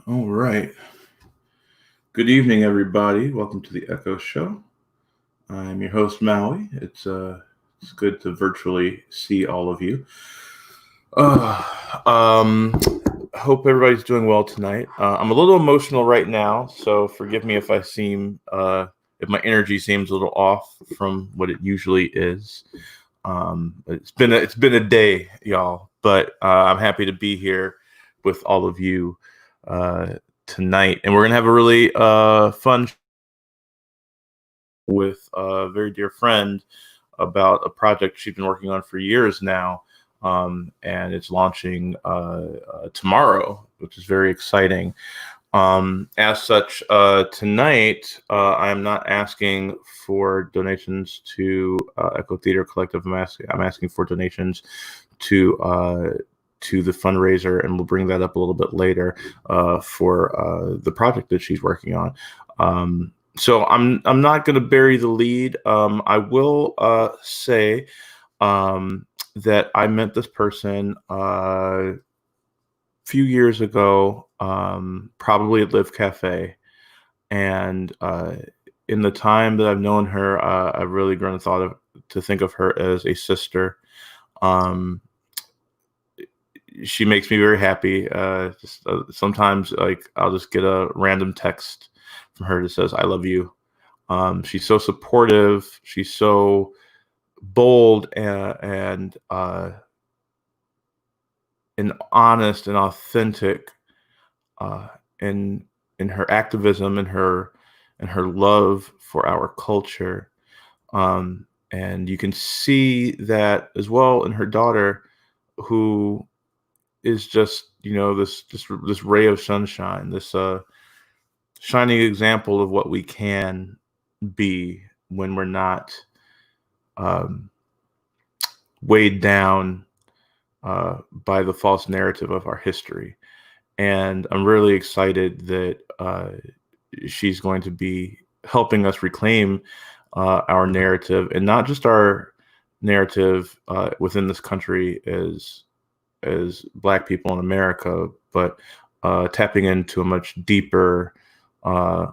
All right. Good evening, everybody. Welcome to the Echo Show. I'm your host, Maui. It's good to virtually see all of you. Uh, um, Hope everybody's doing well tonight. I'm a little emotional right now, so forgive me if if my energy seems a little off from what it usually is. It's been a day, y'all, but I'm happy to be here with all of you uh, tonight, and we're gonna have a really fun with a very dear friend about a project she's been working on for years now, and it's launching tomorrow, which is very exciting. As such, tonight I am not asking for donations to Echo Theater Collective. I'm asking for donations to the fundraiser, and we'll bring that up a little bit later for the project that she's working on. So I'm not going to bury the lead. I will say that I met this person few years ago, probably at Live Cafe, and in the time that I've known her, I've really grown to think of her as a sister. Um, she makes me very happy. Sometimes, like, I'll just get a random text from her that says "I love you." She's so supportive. She's so bold and honest and authentic uh, in her activism and her love for our culture. And you can see that as well in her daughter, who is just this ray of sunshine, this shining example of what we can be when we're not um, weighed down by the false narrative of our history. And I'm really excited that she's going to be helping us reclaim our narrative, and not just our narrative within this country as Black people in America, but tapping into a much deeper, uh,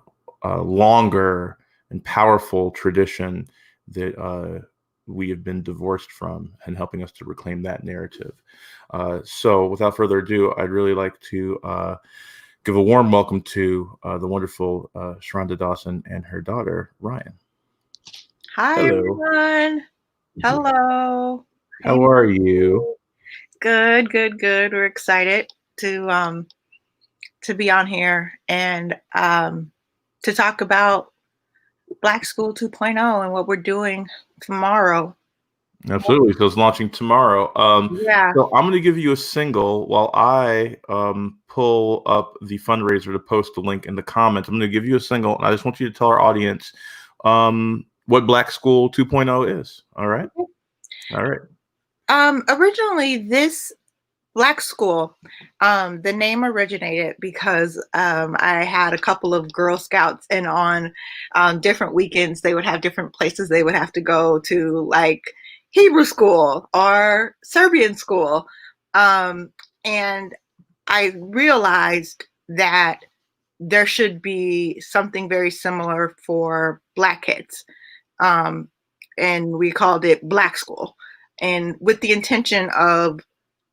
longer, and powerful tradition that we have been divorced from, and helping us to reclaim that narrative. So without further ado, I'd really like to give a warm welcome to the wonderful ShaRhonda Dawson and her daughter, Ryan. Hi, Hello. everyone. Hello. Hey. How are you? Good, good, good. We're excited to be on here and to talk about Black School 2.0 and what we're doing tomorrow. Absolutely. So it's launching tomorrow. Yeah. So I'm going to give you a single while I pull up the fundraiser to post the link in the comments. I'm going to give you a single, and I just want you to tell our audience what Black School 2.0 is. All right. All right. Originally this Black School, the name originated because I had a couple of Girl Scouts, and on different weekends they would have different places they would have to go to, like Hebrew school or Serbian school. And I realized that there should be something very similar for Black kids. Um, and we called it Black School. And with the intention of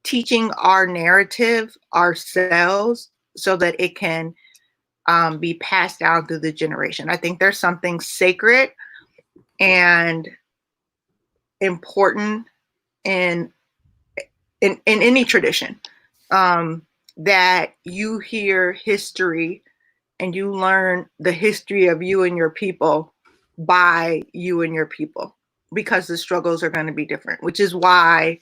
teaching our narrative ourselves so that it can be passed down through the generation. I think there's something sacred and important in any tradition, that you hear history and you learn the history of you and your people by you and your people, because the struggles are going to be different, which is why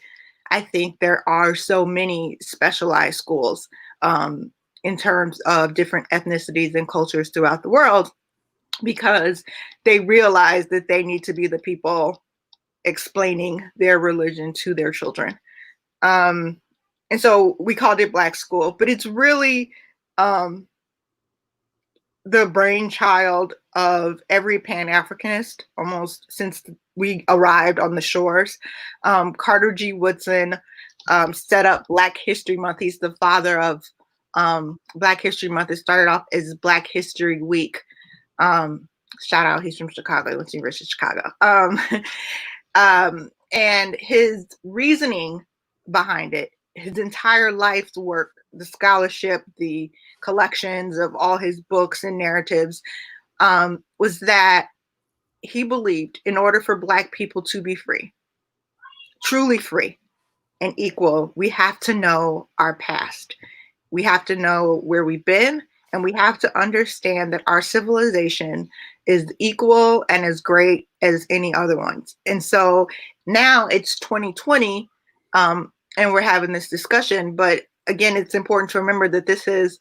I think there are so many specialized schools in terms of different ethnicities and cultures throughout the world, because they realize that they need to be the people explaining their religion to their children. Um, and so we called it Black School, but it's really um, the brainchild of every Pan-Africanist almost since we arrived on the shores. Carter G. Woodson set up Black History Month. He's the father of Black History Month. It started off as Black History Week. Shout out, he's from Chicago. He went to University of Chicago. And his reasoning behind it, his entire life's work, the scholarship, the collections of all his books and narratives, was that he believed in order for Black people to be free, truly free and equal, we have to know our past. We have to know where we've been, and we have to understand that our civilization is equal and as great as any other ones. And so now it's 2020, and we're having this discussion. But again, it's important to remember that this is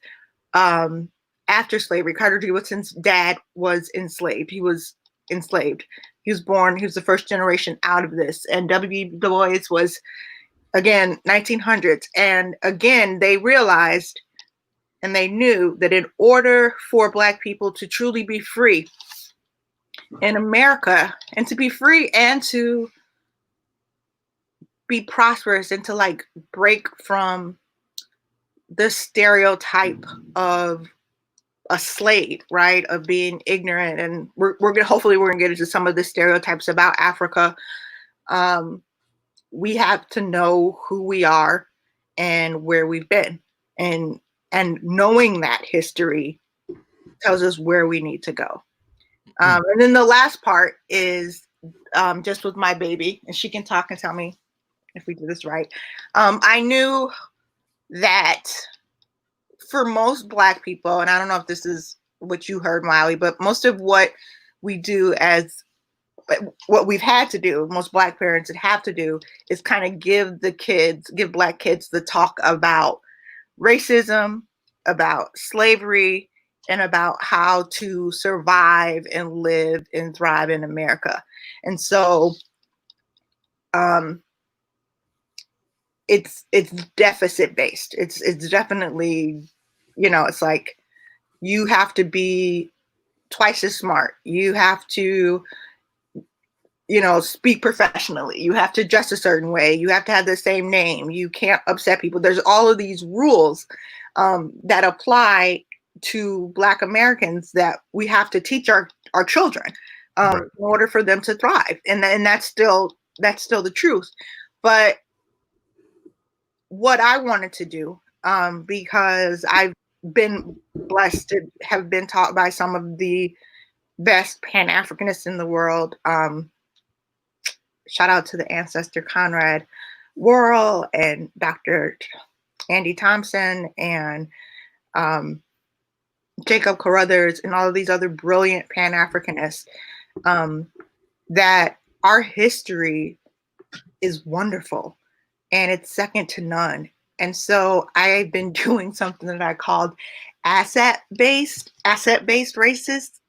after slavery. Carter G. Woodson's dad was enslaved. He was enslaved. He was born, he was the first generation out of this. And W. Du Bois was, again, 1900s. And again, they realized and they knew that in order for Black people to truly be free in America, and to be free and to be prosperous and to like break from the stereotype of a slave, right? Of being ignorant. And we're gonna, hopefully we're gonna get into some of the stereotypes about Africa. We have to know who we are and where we've been. And knowing that history tells us where we need to go. And then the last part is just with my baby, and she can talk and tell me if we do this right. I knew that for most Black people, and I don't know if this is what you heard, Miley, but most of what we do as what we've had to do, most Black parents have to do, is kind of give Black kids the talk about racism, about slavery, and about how to survive and live and thrive in America. And so it's deficit based. It's definitely, it's like you have to be twice as smart. You have to, speak professionally. You have to dress a certain way. You have to have the same name. You can't upset people. There's all of these rules that apply to Black Americans that we have to teach our children right, in order for them to thrive. And that's still the truth. But what I wanted to do, because I've been blessed to have been taught by some of the best Pan-Africanists in the world. Shout out to the ancestor Conrad Worrell and Dr. Andy Thompson and Jacob Carruthers and all of these other brilliant Pan-Africanists, that our history is wonderful and it's second to none. And so I've been doing something that I called asset-based racist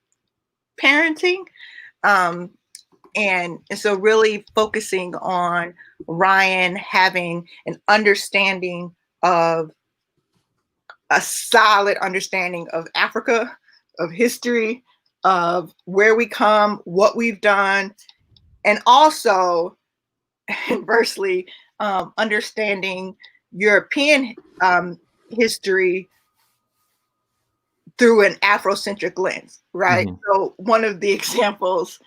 parenting. And so really focusing on Ryan having an understanding of a solid understanding of Africa, of history, of where we come, what we've done, and also inversely understanding European history through an Afrocentric lens, right? Mm-hmm. So one of the examples,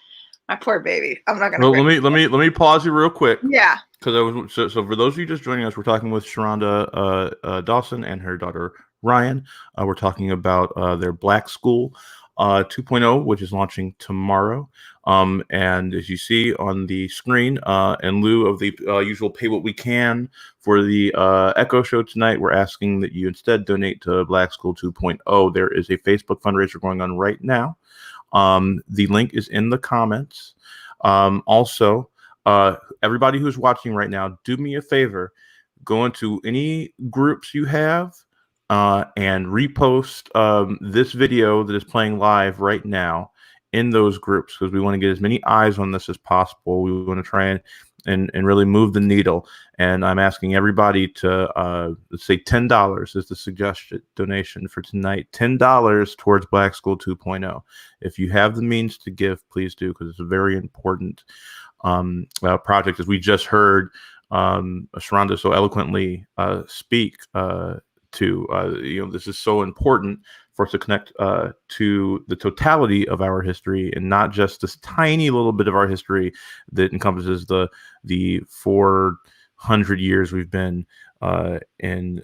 my poor baby, I'm not gonna. Well, let me pause you real quick. Yeah. Because so for those of you just joining us, we're talking with ShaRhonda Dawson and her daughter Ryan. We're talking about their Black School 2.0, which is launching tomorrow. And as you see on the screen, in lieu of the usual pay what we can for the Echo Show tonight, we're asking that you instead donate to Black School 2.0. There is a Facebook fundraiser going on right now. The link is in the comments. Also, everybody who's watching right now, do me a favor, go into any groups you have and repost this video that is playing live right now in those groups, because we want to get as many eyes on this as possible. We want to try and really move the needle. And I'm asking everybody to, let's say $10 is the suggested donation for tonight. $10 towards Black School 2.0. If you have the means to give, please do, because it's a very important project, as we just heard ShaRhonda so eloquently speak too. This is so important for us to connect to the totality of our history, and not just this tiny little bit of our history that encompasses the 400 years we've been in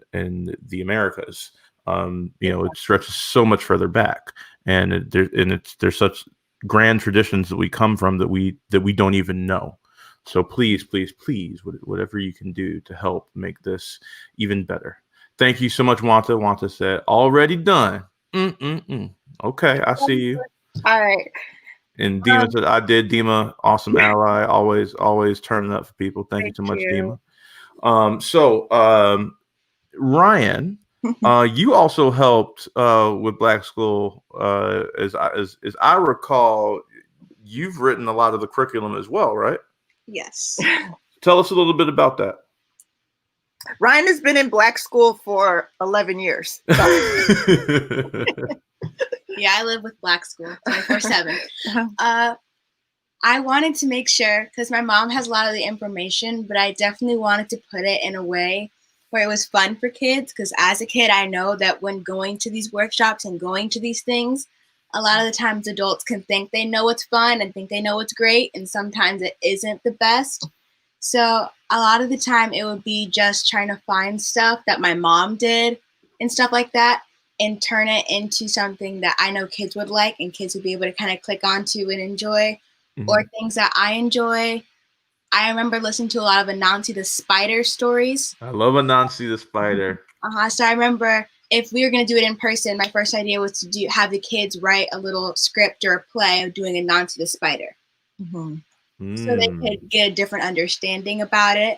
the Americas. It stretches so much further back, and there's such grand traditions that we come from that we don't even know. So please, please, please, whatever you can do to help make this even better. Thank you so much, Wanta. Wanta said, already done. Okay, I see you. All right. And Dima said, I did. Dima, awesome ally. Always turning up for people. Thank you so much, Dima. Ryan, you also helped with Black School. As I recall, you've written a lot of the curriculum as well, right? Yes. Tell us a little bit about that. Ryan has been in Black School for 11 years. So. Yeah, I live with Black School 24/7. I wanted to make sure, because my mom has a lot of the information, but I definitely wanted to put it in a way where it was fun for kids, because as a kid, I know that when going to these workshops and going to these things, a lot of the times adults can think they know what's fun and think they know what's great, and sometimes it isn't the best. So a lot of the time it would be just trying to find stuff that my mom did and stuff like that, and turn it into something that I know kids would like and kids would be able to kind of click onto and enjoy, or things that I enjoy. I remember listening to a lot of Anansi the Spider stories. I love Anansi the Spider. So I remember if we were going to do it in person, my first idea was to have the kids write a little script or a play of doing Anansi the Spider. So they could get a different understanding about it.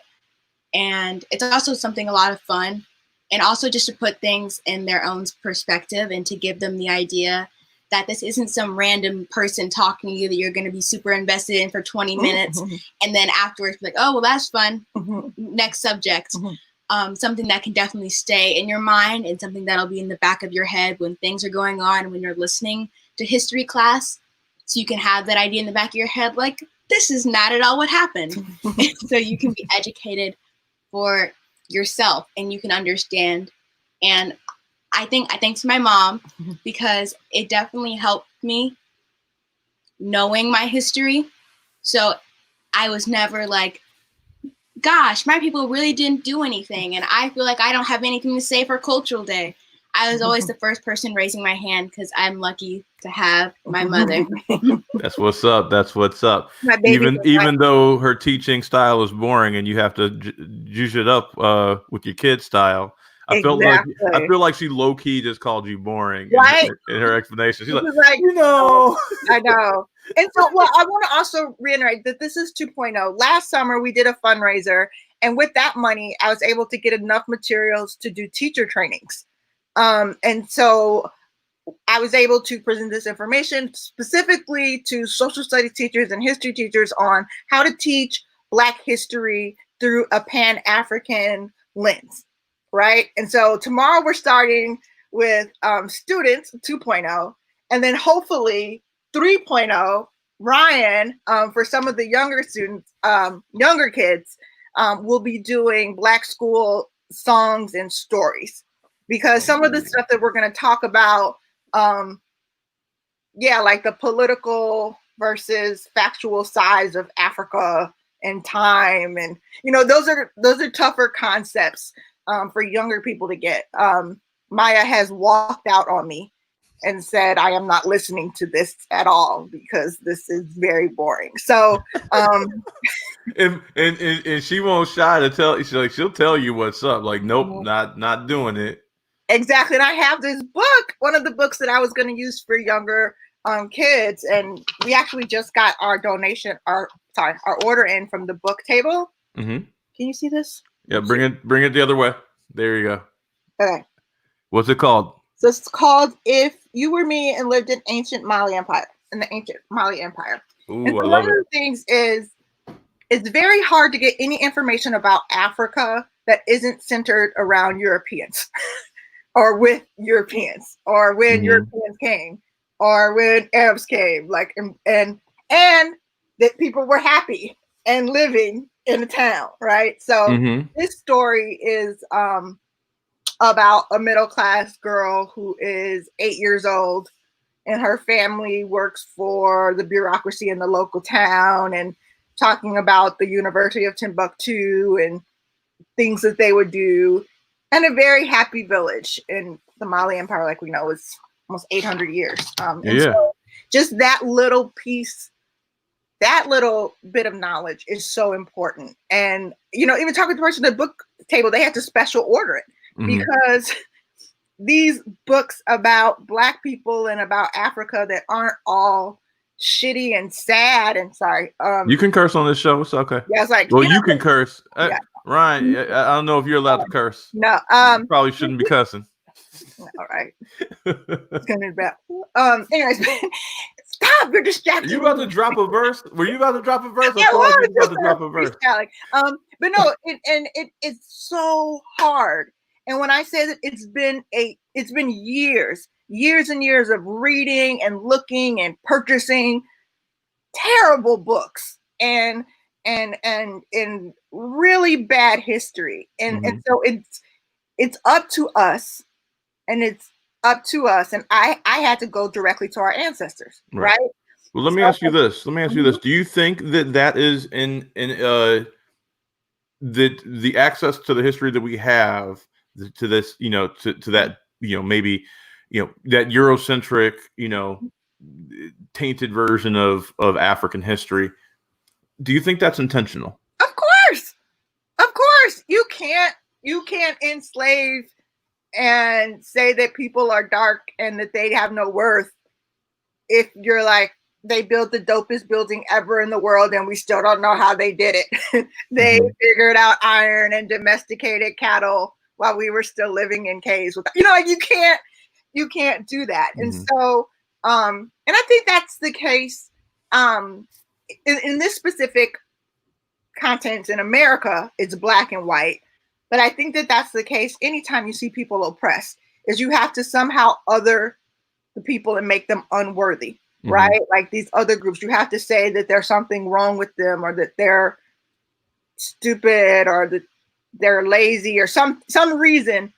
And it's also something a lot of fun. And also just to put things in their own perspective and to give them the idea that this isn't some random person talking to you that you're going to be super invested in for 20 minutes. And then afterwards, like, oh, well, that's fun. Next subject. Something that can definitely stay in your mind and something that'll be in the back of your head when things are going on, when you're listening to history class. So you can have that idea in the back of your head, like, this is not at all what happened. So you can be educated for yourself and you can understand. And I thank to my mom because it definitely helped me knowing my history. So I was never like, gosh, my people really didn't do anything, and I feel like I don't have anything to say for Cultural Day. I was always the first person raising my hand because I'm lucky to have my mother. That's what's up. That's what's up. Even though her teaching style is boring and you have to juice it up with your kid style, I feel like she low key just called you boring, right? in her explanation. She's like, I know. And so, well, I want to also reiterate that this is 2.0. Last summer, we did a fundraiser, and with that money, I was able to get enough materials to do teacher trainings. And so I was able to present this information specifically to social studies teachers and history teachers on how to teach Black history through a Pan-African lens, right? And so tomorrow we're starting with students 2.0, and then hopefully 3.0, Ryan, for some of the younger students, younger kids, will be doing Black school songs and stories. Because some of the stuff that we're going to talk about, like the political versus factual sides of Africa and time, and those are tougher concepts for younger people to get. Maya has walked out on me and said, I am not listening to this at all because this is very boring. So, and she won't shy to tell. She'll tell you what's up. Like, nope, not doing it. Exactly. And I have this book, one of the books that I was going to use for younger kids. And we actually just got our order in from the book table. Can you see this? Yeah, bring it the other way. There you go. Okay. What's it called? So it's called If You Were Me and Lived in the Ancient Mali Empire. Ooh, And so I love one of the things is it's very hard to get any information about Africa that isn't centered around Europeans. Or with Europeans, or when Europeans came, or when Arabs came, like and that people were happy and living in a town, right? So this story is about a middle-class girl who is 8 years old and her family works for the bureaucracy in the local town, and talking about the University of Timbuktu and things that they would do, and a very happy village in the Mali Empire, like we know, is almost 800 years. And so just that little piece, that little bit of knowledge is so important. And, you know, even talking to the person at the book table, they had to special order it because these books about Black people and about Africa that aren't all shitty and sad and sorry. You can curse on this show. It's okay. Yeah, it's like, well, you can curse. Yeah. Ryan, I don't know if you're allowed to curse. No. You probably shouldn't be cussing. All right. It's gonna be bad. Anyways, stop, you're distracting. Are you about to drop a verse? Were you about to drop a verse? Yeah, I thought you were about to drop a verse. But no, it's so hard. And when I say that it's been years and years of reading and looking and purchasing terrible books and really bad history. And so it's up to us. And it's up to us. And I had to go directly to our ancestors, right? Well, let me ask you this. Do you think that is in the access to the history that we have to this, you know, to that, you know, maybe, you know, that Eurocentric, you know, tainted version of African history? Do you think that's intentional? Of course. You can't enslave and say that people are dark and that they have no worth if you're like, they built the dopest building ever in the world and we still don't know how they did it. They figured out iron and domesticated cattle while we were still living in caves. You know, like you can't do that. And so, and I think that's the case in this specific content in America, it's black and white. But I think that that's the case anytime you see people oppressed, is you have to somehow other the people and make them unworthy, right? Like these other groups, you have to say that there's something wrong with them, or that they're stupid, or that they're lazy, or some reason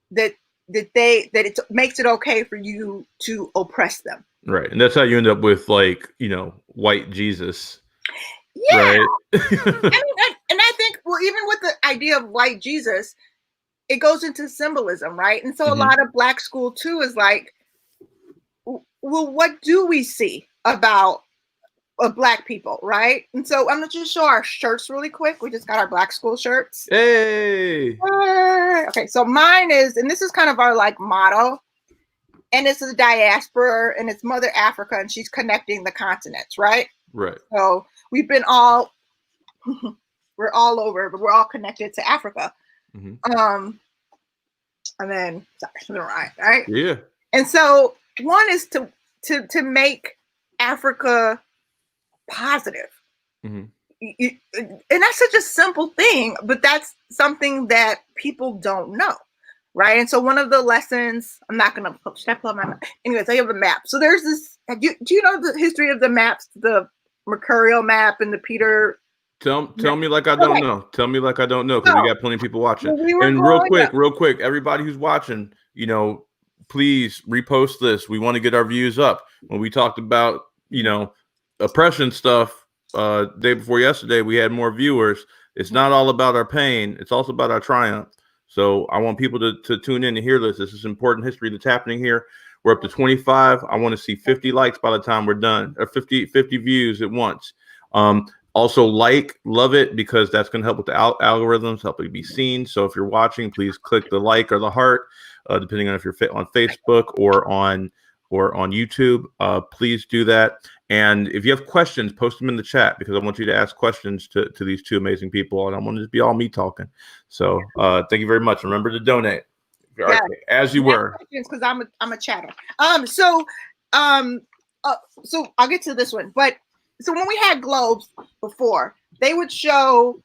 that it makes it okay for you to oppress them. Right. And that's how you end up with, like, you know, white Jesus. Yeah. Right? And I think, well, even with the idea of white Jesus, it goes into symbolism, right? And so a lot of Black school too is like, well, what do we see about Black people, right? And so I'm gonna just show our shirts really quick. We just got our Black school shirts. Hey. Okay, so mine is, and this is kind of our like motto, and it's a diaspora, and it's Mother Africa, and she's connecting the continents, right? Right. So we're all over, but we're all connected to Africa. And then, sorry, right? Yeah. And so one is to make Africa positive. And that's such a simple thing, but that's something that people don't know, right? And so one of the lessons, I'm not going to, should I pull up my map? Anyways, I have a map. So there's this, do you know the history of the maps, the Mercurial map and the Peter? Tell me like I don't know. Tell me like I don't know, because we got plenty of people watching. And real quick, everybody who's watching, you know, please repost this. We want to get our views up. When we talked about, you know, oppression stuff day before yesterday, we had more viewers. It's not all about our pain. It's also about our triumph. So I want people to tune in to hear this. This is important history that's happening here. We're up to 25. I want to see 50 likes by the time we're done, or 50 views at once. Also, love it, because that's going to help with the algorithms, help it be seen. So if you're watching, please click the like or the heart, depending on if you're on Facebook or on YouTube. Please do that. And if you have questions, post them in the chat, because I want you to ask questions to these two amazing people. And I want to just be all me talking. So thank you very much. Remember to donate. Yeah. As you were. Because I'm a chatter. So I'll get to this one. But so when we had globes before, they would show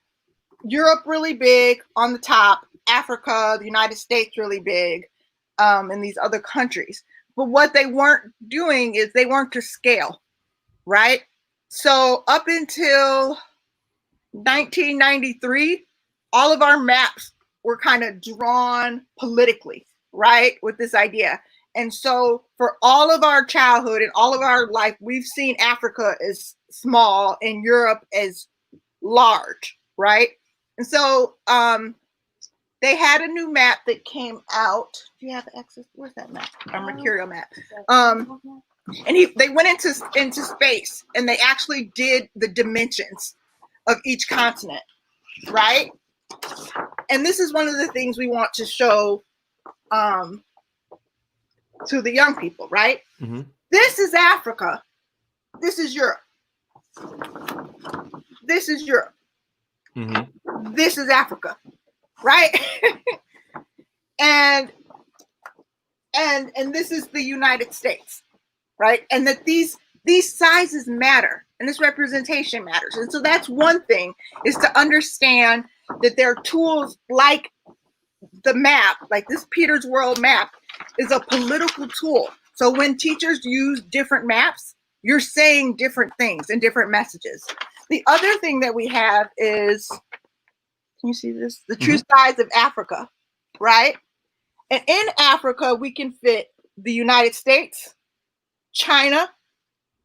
Europe really big on the top, Africa, the United States really big, and these other countries. But what they weren't doing is they weren't to scale, right? So up until 1993, all of our maps we're kind of drawn politically, right, with this idea. And so for all of our childhood and all of our life, we've seen Africa as small and Europe as large, right? And so they had a new map that came out. Do you have access? Where's that map? Our mercurial map. And they went into space, and they actually did the dimensions of each continent, right? And this is one of the things we want to show to the young people, right? Mm-hmm. This is Africa. This is Europe. This is Europe. Mm-hmm. This is Africa, right? and this is the United States, right? And that these sizes matter, and this representation matters. And so that's one thing, is to understand that there are tools like the map, like this Peter's World map, is a political tool. So when teachers use different maps, you're saying different things and different messages. The other thing that we have is, can you see this? The true size of Africa, right? And in Africa, we can fit the United States, China,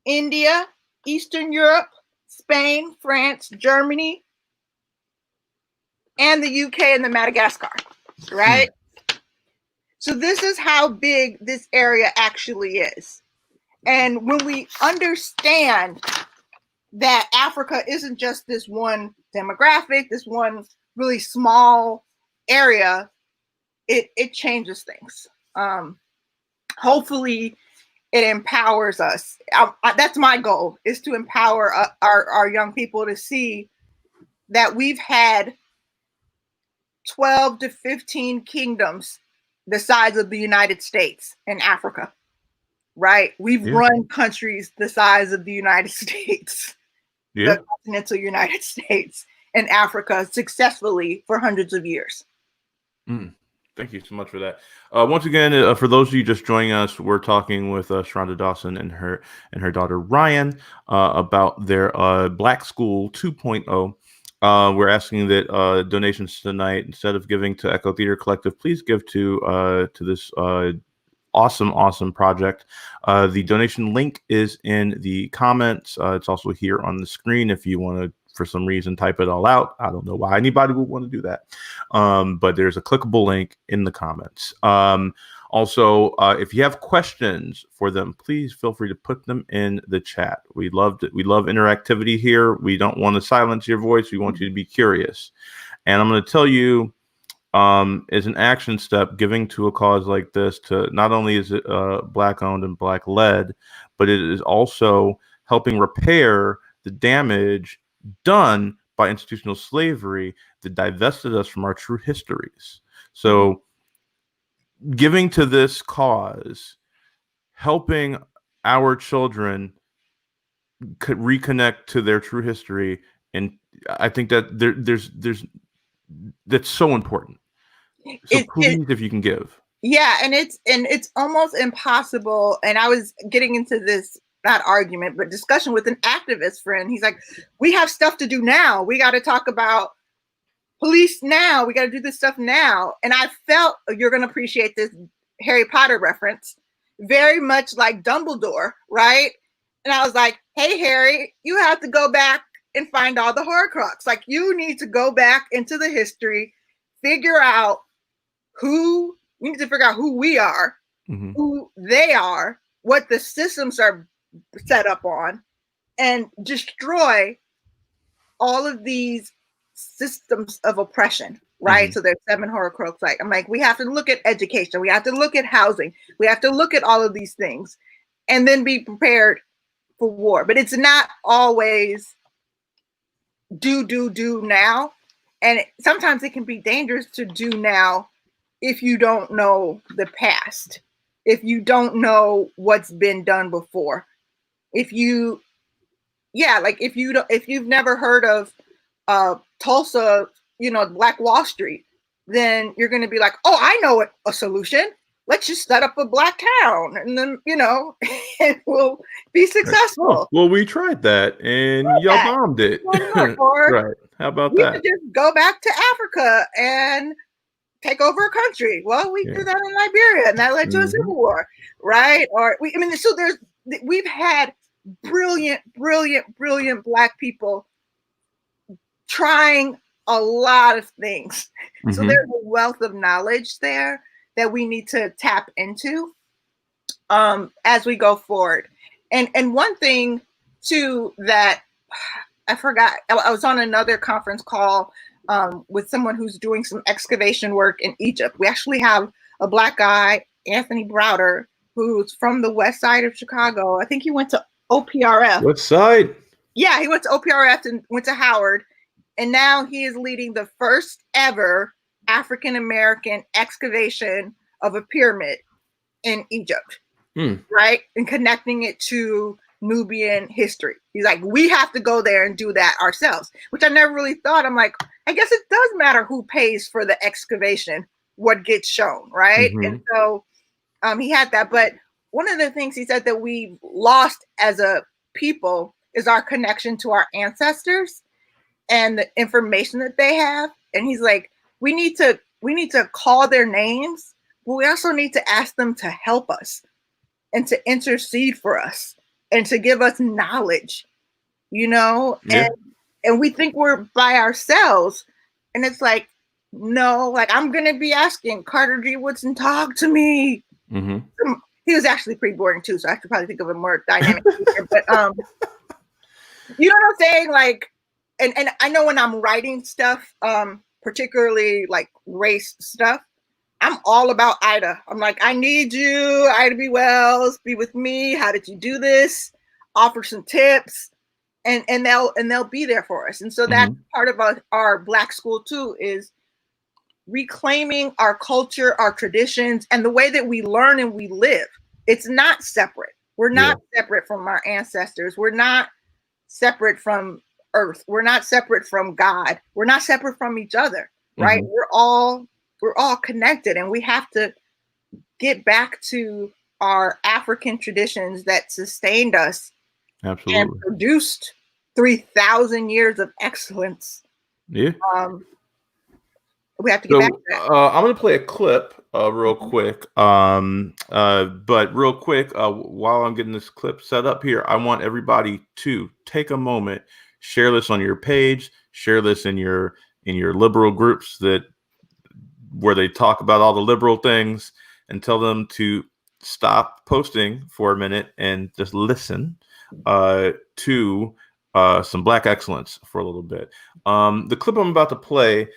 India, Eastern Europe, Spain, France, Germany, and the UK and the Madagascar, right? So this is how big this area actually is. And when we understand that Africa isn't just this one demographic, this one really small area, it changes things. Hopefully it empowers us. That's my goal, is to empower our young people to see that we've had 12 to 15 kingdoms the size of the United States in Africa, right? We've run countries the size of the United States, the continental United States, and Africa successfully for hundreds of years. Thank you so much for that. Once again, for those of you just joining us, we're talking with ShaRhonda Dawson and her daughter Ryan about their Black School 2.0. We're asking that donations tonight, instead of giving to Echo Theater Collective, please give to this awesome project. The donation link is in the comments. It's also here on the screen if you want to, for some reason, type it all out. I don't know why anybody would want to do that. But there's a clickable link in the comments. Also, if you have questions for them, please feel free to put them in the chat. We love interactivity here. We don't want to silence your voice. We want you to be curious. And I'm going to tell you, as an action step, giving to a cause like this, to not only is it Black owned and Black led, but it is also helping repair the damage done by institutional slavery that divested us from our true histories. So giving to this cause, helping our children reconnect to their true history, and I think that there's that's so important. So please, if you can give. Yeah, and it's almost impossible. And I was getting into this, not argument, but discussion with an activist friend. He's like, we have stuff to do now. We got to talk about police now. We got to do this stuff now. And I felt, you're going to appreciate this Harry Potter reference, very much like Dumbledore, right? And I was like, hey, Harry, you have to go back and find all the Horcrux. Like, you need to go back into the history, figure out we need to figure out who we are, who they are, what the systems are set up on, and destroy all of these systems of oppression, right? So there's 7 Horcrux. Like, I'm like, we have to look at education, we have to look at housing, we have to look at all of these things, and then be prepared for war. But it's not always do now, and sometimes it can be dangerous to do now if you don't know the past, if you don't know what's been done before, if you've never heard of Tulsa, Black Wall Street, then you're going to be like, oh, I know a solution. Let's just set up a black town, and then it will be successful. Oh, well, we tried that, and y'all bombed it. Or right? How about we that? could just go back to Africa and take over a country. Well, we did that in Liberia, and that led to a civil war, right? Or so we've had brilliant Black people trying a lot of things. So there's a wealth of knowledge there that we need to tap into as we go forward. And one thing too that I forgot, I was on another conference call with someone who's doing some excavation work in Egypt. We actually have a Black guy, Anthony Browder, who's from the west side of Chicago. I think he went to OPRF. What side? Yeah, he went to OPRF and went to Howard. And now he is leading the first ever African-American excavation of a pyramid in Egypt, right? And connecting it to Nubian history. He's like, we have to go there and do that ourselves, which I never really thought. I'm like, I guess it does matter who pays for the excavation, what gets shown, right? And so he had that. But one of the things he said that we lost as a people is our connection to our ancestors and the information that they have. And he's like, we need to call their names, but we also need to ask them to help us and to intercede for us and to give us knowledge, and we think we're by ourselves. And it's like, no, like I'm going to be asking Carter G. Woodson, talk to me. He was actually pretty boring too. So I should probably think of a more dynamic figure, but you know what I'm saying? Like, and I know when I'm writing stuff, particularly like race stuff, I'm all about Ida. I'm like, I need you, Ida B. Wells, be with me. How did you do this? Offer some tips, and they'll be there for us. And so that's part of our Black school too, is reclaiming our culture, our traditions, and the way that we learn and we live. It's not separate. We're not separate from our ancestors. We're not separate from Earth. We're not separate from God. We're not separate from each other, right? We're all connected, and we have to get back to our African traditions that sustained us and produced 3,000 years of excellence. Yeah. We have to get back to that. I'm going to play a clip real quick. But real quick, while I'm getting this clip set up here, I want everybody to take a moment, share this on your page, share this in your liberal groups where they talk about all the liberal things, and tell them to stop posting for a minute and just listen to some Black excellence for a little bit. The clip I'm about to play,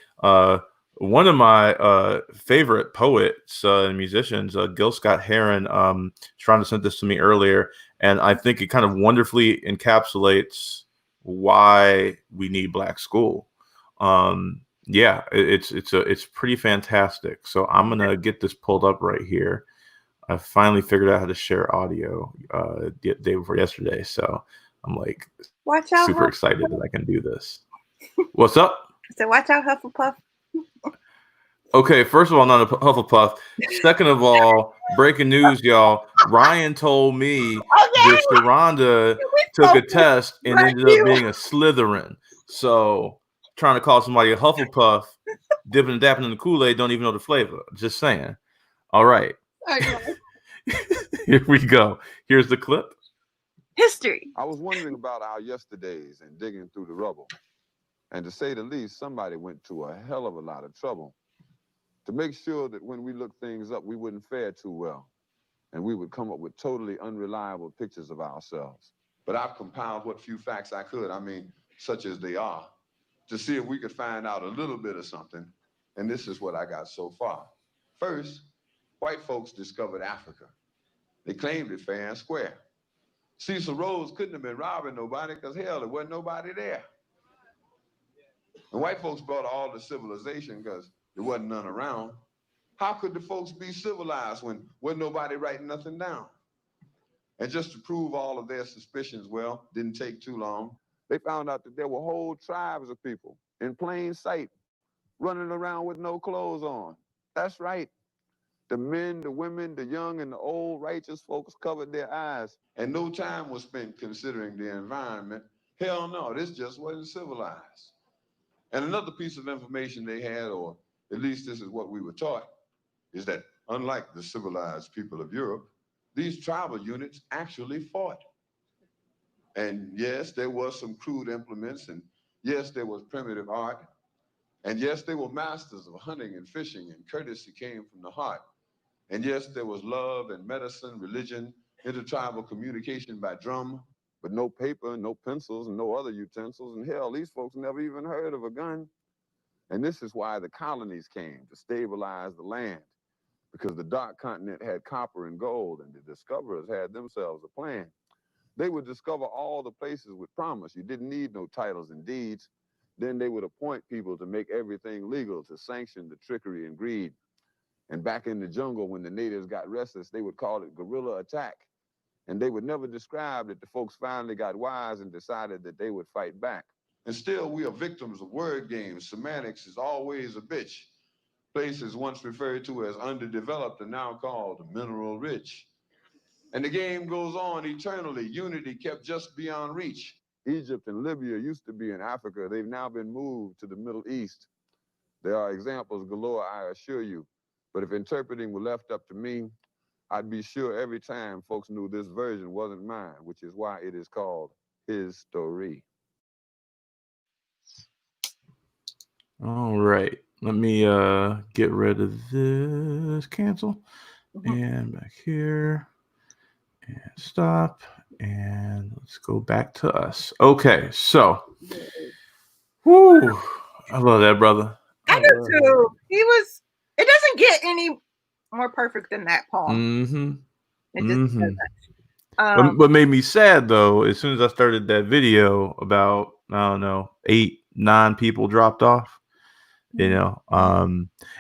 one of my favorite poets and musicians, Gil Scott-Heron, ShaRhonda sent this to me earlier, and I think it kind of wonderfully encapsulates why we need Black school. It's pretty fantastic. So I'm gonna get this pulled up right here. I finally figured out how to share audio the day before yesterday, so I'm like super excited that I can do this. What's up? So watch out, Hufflepuff. Okay, first of all, not a Hufflepuff. Second of all, breaking news, y'all. Ryan told me that ShaRhonda took a test and ended up being a Slytherin. So trying to call somebody a Hufflepuff, dipping and dapping in the Kool-Aid, don't even know the flavor. Just saying. All right. Here we go. Here's the clip. History. I was wondering about our yesterdays and digging through the rubble. And to say the least, somebody went to a hell of a lot of trouble to make sure that when we looked things up, we wouldn't fare too well. And we would come up with totally unreliable pictures of ourselves. But I've compiled what few facts I could, such as they are, to see if we could find out a little bit of something. And this is what I got so far. First, white folks discovered Africa. They claimed it fair and square. Cecil Rhodes couldn't have been robbing nobody because, hell, there wasn't nobody there. And white folks brought all the civilization because there wasn't none around. How could the folks be civilized when wasn't nobody writing nothing down? And just to prove all of their suspicions, well, didn't take too long. They found out that there were whole tribes of people in plain sight running around with no clothes on. That's right. The men, the women, the young, and the old righteous folks covered their eyes, and no time was spent considering the environment. Hell no, this just wasn't civilized. And another piece of information they had, or at least this is what we were taught, is that unlike the civilized people of Europe, these tribal units actually fought. And yes, there was some crude implements, and yes, there was primitive art, and yes, they were masters of hunting and fishing, and courtesy came from the heart. And yes, there was love and medicine, religion, intertribal communication by drum, but no paper, no pencils, and no other utensils. And hell, these folks never even heard of a gun. And this is why the colonies came, to stabilize the land, because the dark continent had copper and gold, and the discoverers had themselves a plan. They would discover all the places with promise. You didn't need no titles and deeds. Then they would appoint people to make everything legal, to sanction the trickery and greed. And back in the jungle, when the natives got restless, they would call it guerrilla attack. And they would never describe that the folks finally got wise and decided that they would fight back. And still, we are victims of word games. Semantics is always a bitch. Places once referred to as underdeveloped are now called mineral rich. And the game goes on eternally. Unity kept just beyond reach. Egypt and Libya used to be in Africa. They've now been moved to the Middle East. There are examples galore, I assure you. But if interpreting were left up to me, I'd be sure every time folks knew this version wasn't mine, which is why it is called his story. All right. Let me get rid of this cancel. And back here. And stop. And let's go back to us. Okay, so. Whoo. I love that, brother. I do too. It doesn't get any more perfect than that poem. It just doesn't. What made me sad, though, as soon as I started that video, about, I don't know, 8, 9 people dropped off. You know,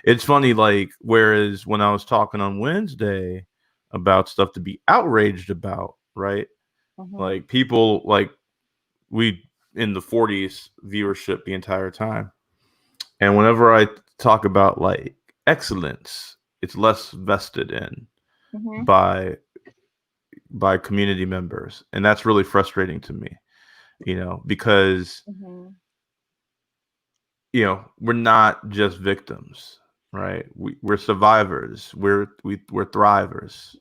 it's funny, like, whereas when I was talking on Wednesday about stuff to be outraged about, right? Like, people, like, we in the 40s viewership the entire time. And whenever I talk about, like, excellence, it's less vested in by community members. And that's really frustrating to me, you know, because you know, we're not just victims, right? We're survivors. We're thrivers.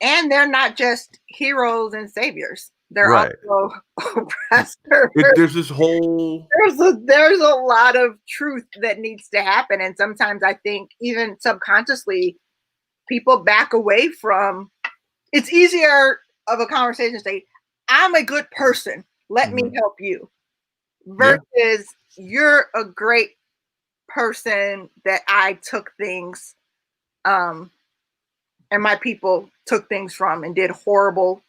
And they're not just heroes and saviors. They're also oppressors. There's this whole there's a lot of truth that needs to happen. And sometimes I think even subconsciously people back away from. It's easier of a conversation to say, I'm a good person. Let me help you. Versus you're a great person that I took things and my people took things from and did horrible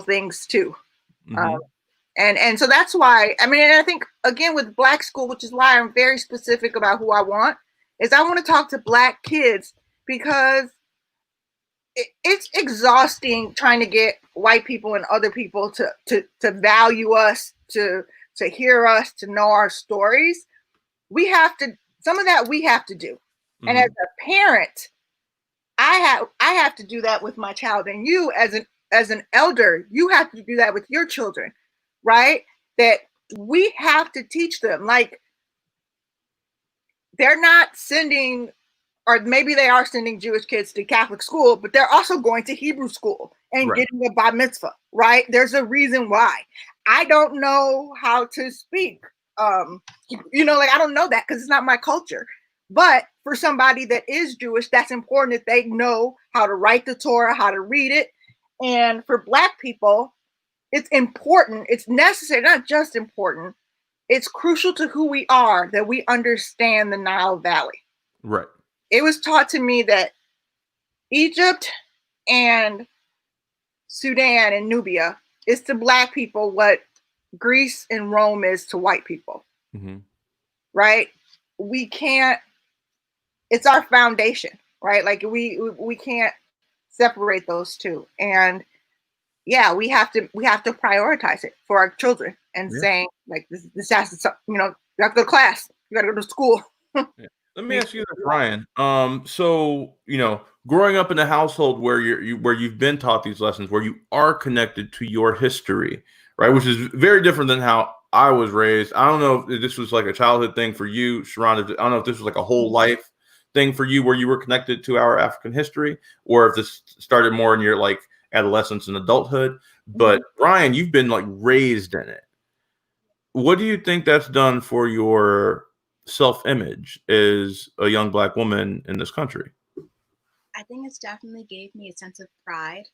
things too. And so that's why, I mean, and I think again with Black school, which is why I'm very specific about who I want, is I want to talk to Black kids, because it's exhausting trying to get white people and other people to value us, to hear us, to know our stories. We have to, some of that we have to do. And as a parent, I have to do that with my child. And you as an elder, you have to do that with your children, right? That we have to teach them. Like, they're not sending, or maybe they are sending Jewish kids to Catholic school, but they're also going to Hebrew school and getting a bar mitzvah, right? There's a reason why. I don't know how to speak. You know, like, I don't know that because it's not my culture. But for somebody that is Jewish, that's important that they know how to write the Torah, how to read it. And for Black people, it's important. It's necessary, not just important. It's crucial to who we are that we understand the Nile Valley. Right. It was taught to me that Egypt and Sudan and Nubia is to Black people what Greece and Rome is to white people. Right? We can't, it's our foundation, right? Like, we can't separate those two. And yeah, we have to prioritize it for our children and saying, like, this has to, you know, you have to go to class, you got to go to school. Let me ask you this, Ryan. So, you know, growing up in a household where you've been taught these lessons, where you are connected to your history, right, which is very different than how I was raised. I don't know if this was like a childhood thing for you, ShaRhonda. I don't know if this was like a whole life thing for you where you were connected to our African history, or if this started more in your like adolescence and adulthood. But Brian, you've been like raised in it. What do you think that's done for your self-image as a young Black woman in this country? I think it's definitely gave me a sense of pride.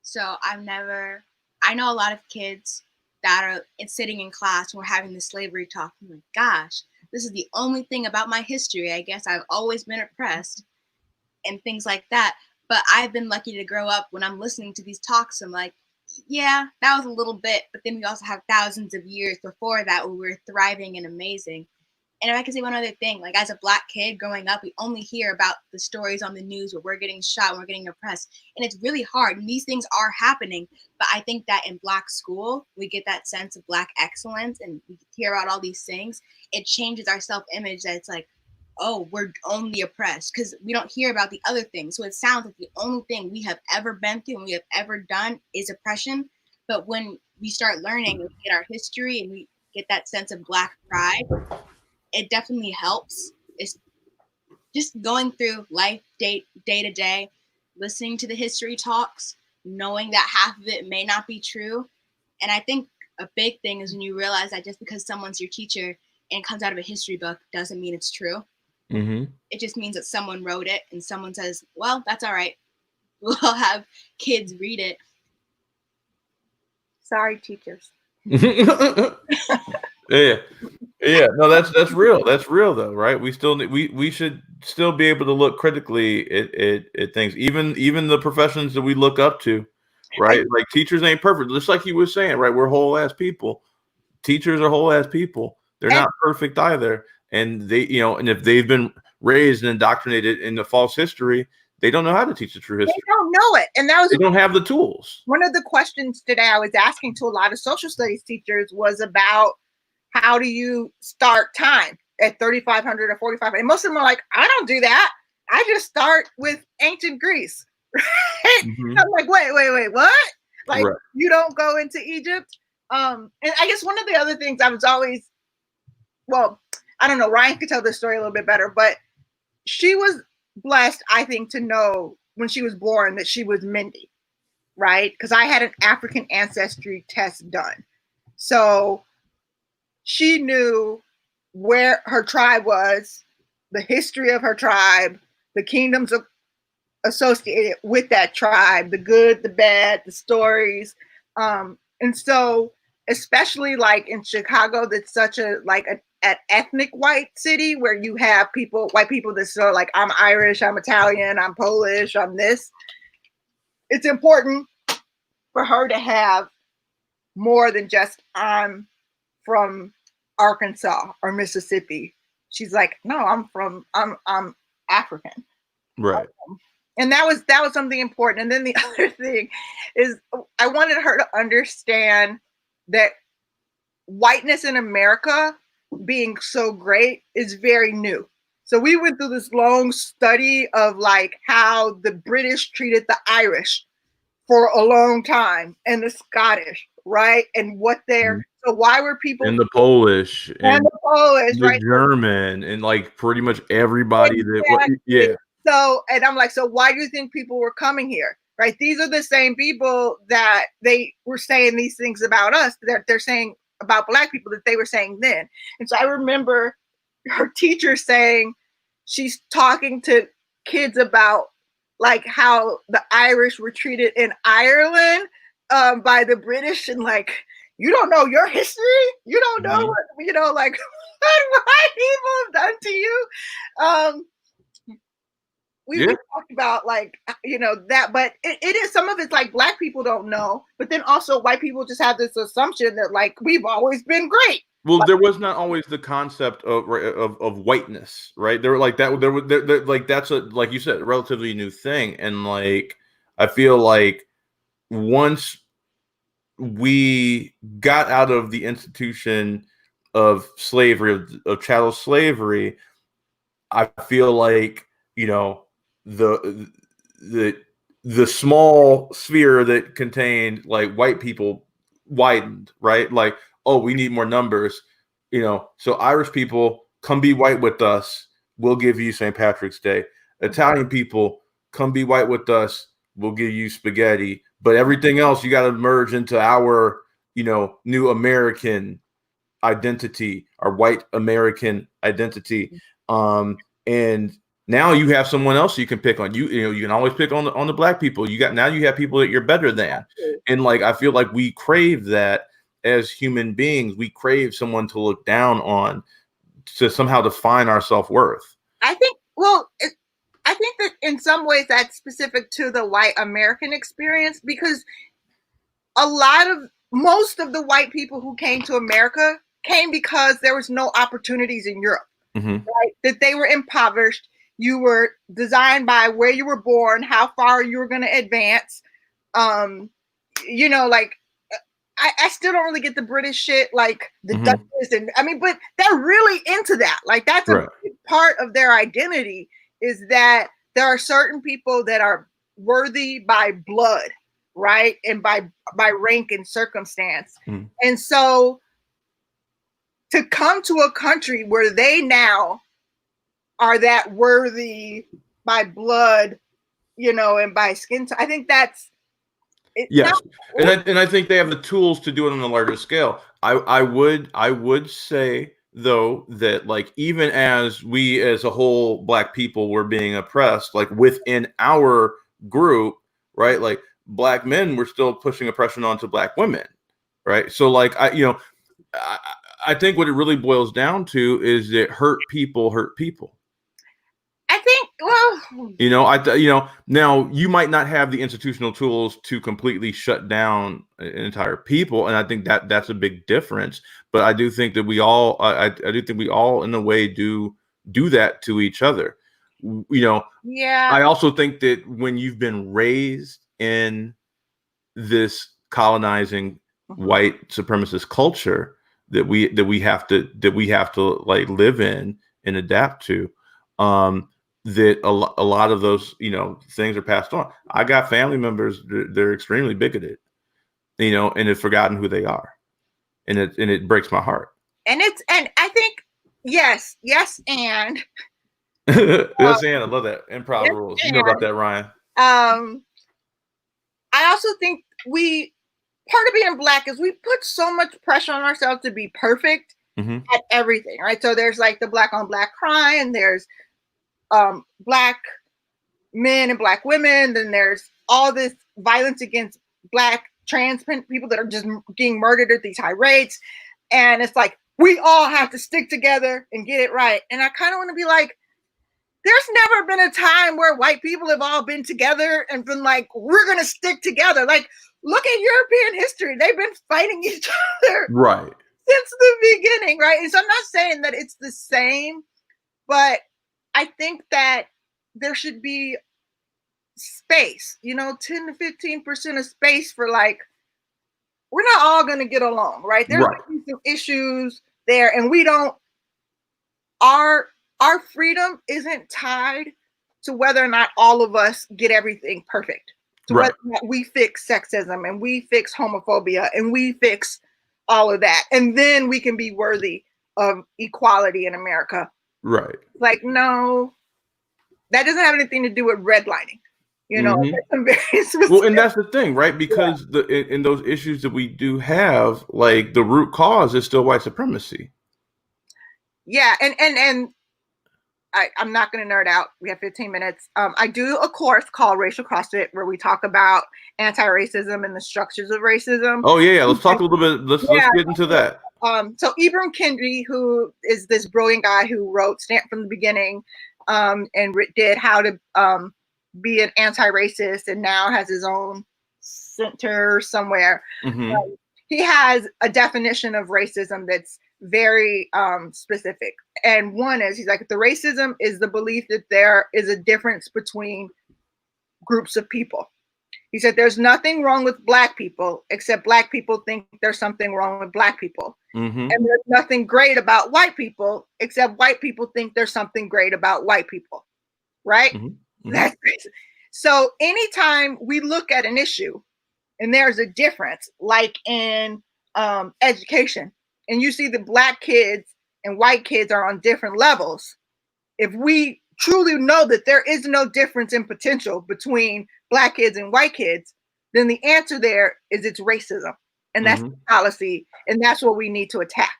So I know a lot of kids that are sitting in class and we're having the slavery talk. I'm like, gosh, this is the only thing about my history. I guess I've always been oppressed and things like that. But I've been lucky to grow up when I'm listening to these talks. I'm like, yeah, that was a little bit. But then we also have thousands of years before that where we're thriving and amazing. And if I can say one other thing, like as a Black kid growing up, we only hear about the stories on the news where we're getting shot, we're getting oppressed. And it's really hard. And these things are happening. But I think that in Black school, we get that sense of Black excellence and we hear about all these things. It changes our self-image that it's like, oh, we're only oppressed because we don't hear about the other things. So it sounds like the only thing we have ever been through and we have ever done is oppression. But when we start learning and we get our history and we get that sense of Black pride, it definitely helps. It's just going through life day to day, listening to the history talks, knowing that half of it may not be true. And I think a big thing is when you realize that just because someone's your teacher and it comes out of a history book doesn't mean it's true. It just means that someone wrote it and someone says, well, that's all right. We'll have kids read it. Sorry, teachers. Yeah, no, that's real. That's real though, right? We still we should still be able to look critically at things, even the professions that we look up to, right? Like teachers ain't perfect, just like you were saying, right? We're whole ass people. Teachers are whole ass people. They're not perfect either, and they, and if they've been raised and indoctrinated in the false history, they don't know how to teach the true history. They don't know it, and they don't have the tools. One of the questions today I was asking to a lot of social studies teachers was about how do you start time at 3,500 or 4,500? And most of them are like, I don't do that. I just start with ancient Greece. Right? I'm like, wait, what? Like, you don't go into Egypt? And I guess one of the other things I was always, well, I don't know, Ryan could tell this story a little bit better, but she was blessed, I think, to know when she was born that she was Mindy, right? Because I had an African ancestry test done. So she knew where her tribe was, the history of her tribe, the kingdoms associated with that tribe, the good, the bad, the stories. And so, especially like in Chicago, that's such an ethnic white city where you have white people that say like, I'm Irish, I'm Italian, I'm Polish, I'm this. It's important for her to have more than just I'm from Arkansas or Mississippi. She's like, no, I'm African. Right. And that was something important. And then the other thing is I wanted her to understand that whiteness in America being so great is very new. So we went through this long study of like how the British treated the Irish for a long time and the Scottish, right? And what so why were people and the Polish and the Polish, the right? German and like pretty much everybody that So, and I'm like, so why do you think people were coming here? Right? These are the same people that they were saying these things about us, that they're saying about Black people that they were saying then. And so I remember her teacher saying she's talking to kids about like how the Irish were treated in Ireland by the British, and like, you don't know your history? You don't know what, like what white people have done to you? We talked about like, that, but it is, some of it's like Black people don't know, but then also white people just have this assumption that like, we've always been great. Well, there was not always the concept of whiteness, right? There were like that. There like that's like you said, a relatively new thing, and like I feel like once we got out of the institution of slavery, of chattel slavery, I feel like the small sphere that contained like white people widened, right? Like oh, we need more numbers, so Irish people, come be white with us, we'll give you St. Patrick's Day. Italian people, come be white with us, we'll give you spaghetti. But everything else, you got to merge into our, new American identity, our white American identity. And now you have someone else you can pick on. You can always pick on the black people. Now you have people that you're better than. And like, I feel like we crave that as human beings. We crave someone to look down on, to somehow define our self-worth. I think that in some ways that's specific to the white American experience, because most of the white people who came to America came because there was no opportunities in Europe, right? That they were impoverished. You were designed by where you were born, how far you were going to advance. Like, I still don't really get the British shit, like the Dutchess, but they're really into that. Like, that's a big part of their identity, is that there are certain people that are worthy by blood, right? And by rank and circumstance. And so to come to a country where they now are that worthy by blood, and by skin tone, I think that's it. Yes. And I think they have the tools to do it on a larger scale. I would say, though, that like, even as we as a whole black people were being oppressed, like within our group, right? Like, black men were still pushing oppression onto black women, right? So like, I think what it really boils down to is that hurt people hurt people. I think, well, now you might not have the institutional tools to completely shut down an entire people, and I think that that's a big difference. But I do think that I do think we all, in a way, do that to each other. Yeah. I also think that when you've been raised in this colonizing white supremacist culture that we have to like live in and adapt to, that a lot of those things are passed on. I got family members, they're extremely bigoted, and have forgotten who they are, and it breaks my heart. And I think yes, and yes, and I love that improv rules. You know about that, Ryan. I also think part of being black is we put so much pressure on ourselves to be perfect at everything, right? So there's like the black on black crime, there's black men and black women, then there's all this violence against black trans people that are just getting murdered at these high rates. And it's like, we all have to stick together and get it right. And I kind of want to be like, there's never been a time where white people have all been together and been like, we're going to stick together. Like, look at European history. They've been fighting each other right since the beginning, right? And so I'm not saying that it's the same, but I think that there should be space, 10 to 15% of space for, like, we're not all going to get along, right? There's some issues there, and our freedom isn't tied to whether or not all of us get everything perfect, to whether or not we fix sexism and we fix homophobia and we fix all of that, and then we can be worthy of equality in America. Right. Like, no, that doesn't have anything to do with redlining. Well, and that's the thing, right? Because in those issues that we do have, like, the root cause is still white supremacy. Yeah, and I'm not going to nerd out. We have 15 minutes. I do a course called Racial CrossFit where we talk about anti-racism and the structures of racism. Oh yeah, let's talk a little bit. Let's get into that. So Ibram Kendi, who is this brilliant guy who wrote Stand from the Beginning, and did How to Be an Anti-Racist, and now has his own center somewhere. He has a definition of racism that's very specific. And one is, he's like, the racism is the belief that there is a difference between groups of people. He said, there's nothing wrong with black people, except black people think there's something wrong with black people. And there's nothing great about white people, except white people think there's something great about white people. Right? That's crazy. So anytime we look at an issue and there's a difference, like in education, and you see the black kids and white kids are on different levels. If we truly know that there is no difference in potential between black kids and white kids, then the answer there is it's racism. And that's the policy. And that's what we need to attack.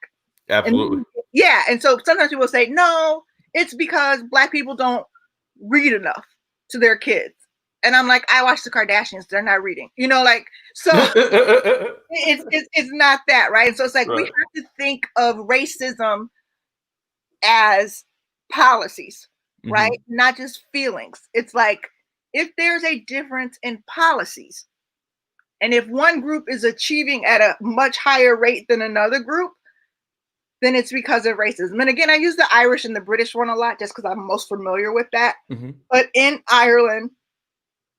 Absolutely. And, yeah. And so sometimes people say, no, it's because black people don't read enough to their kids. And I'm like, I watch the Kardashians. They're not reading, you know, like, so it's not that, right? And so it's like, we have to think of racism as policies, right? Not just feelings. It's like, if there's a difference in policies, and if one group is achieving at a much higher rate than another group, then it's because of racism. And again, I use the Irish and the British one a lot just because I'm most familiar with that. But in Ireland,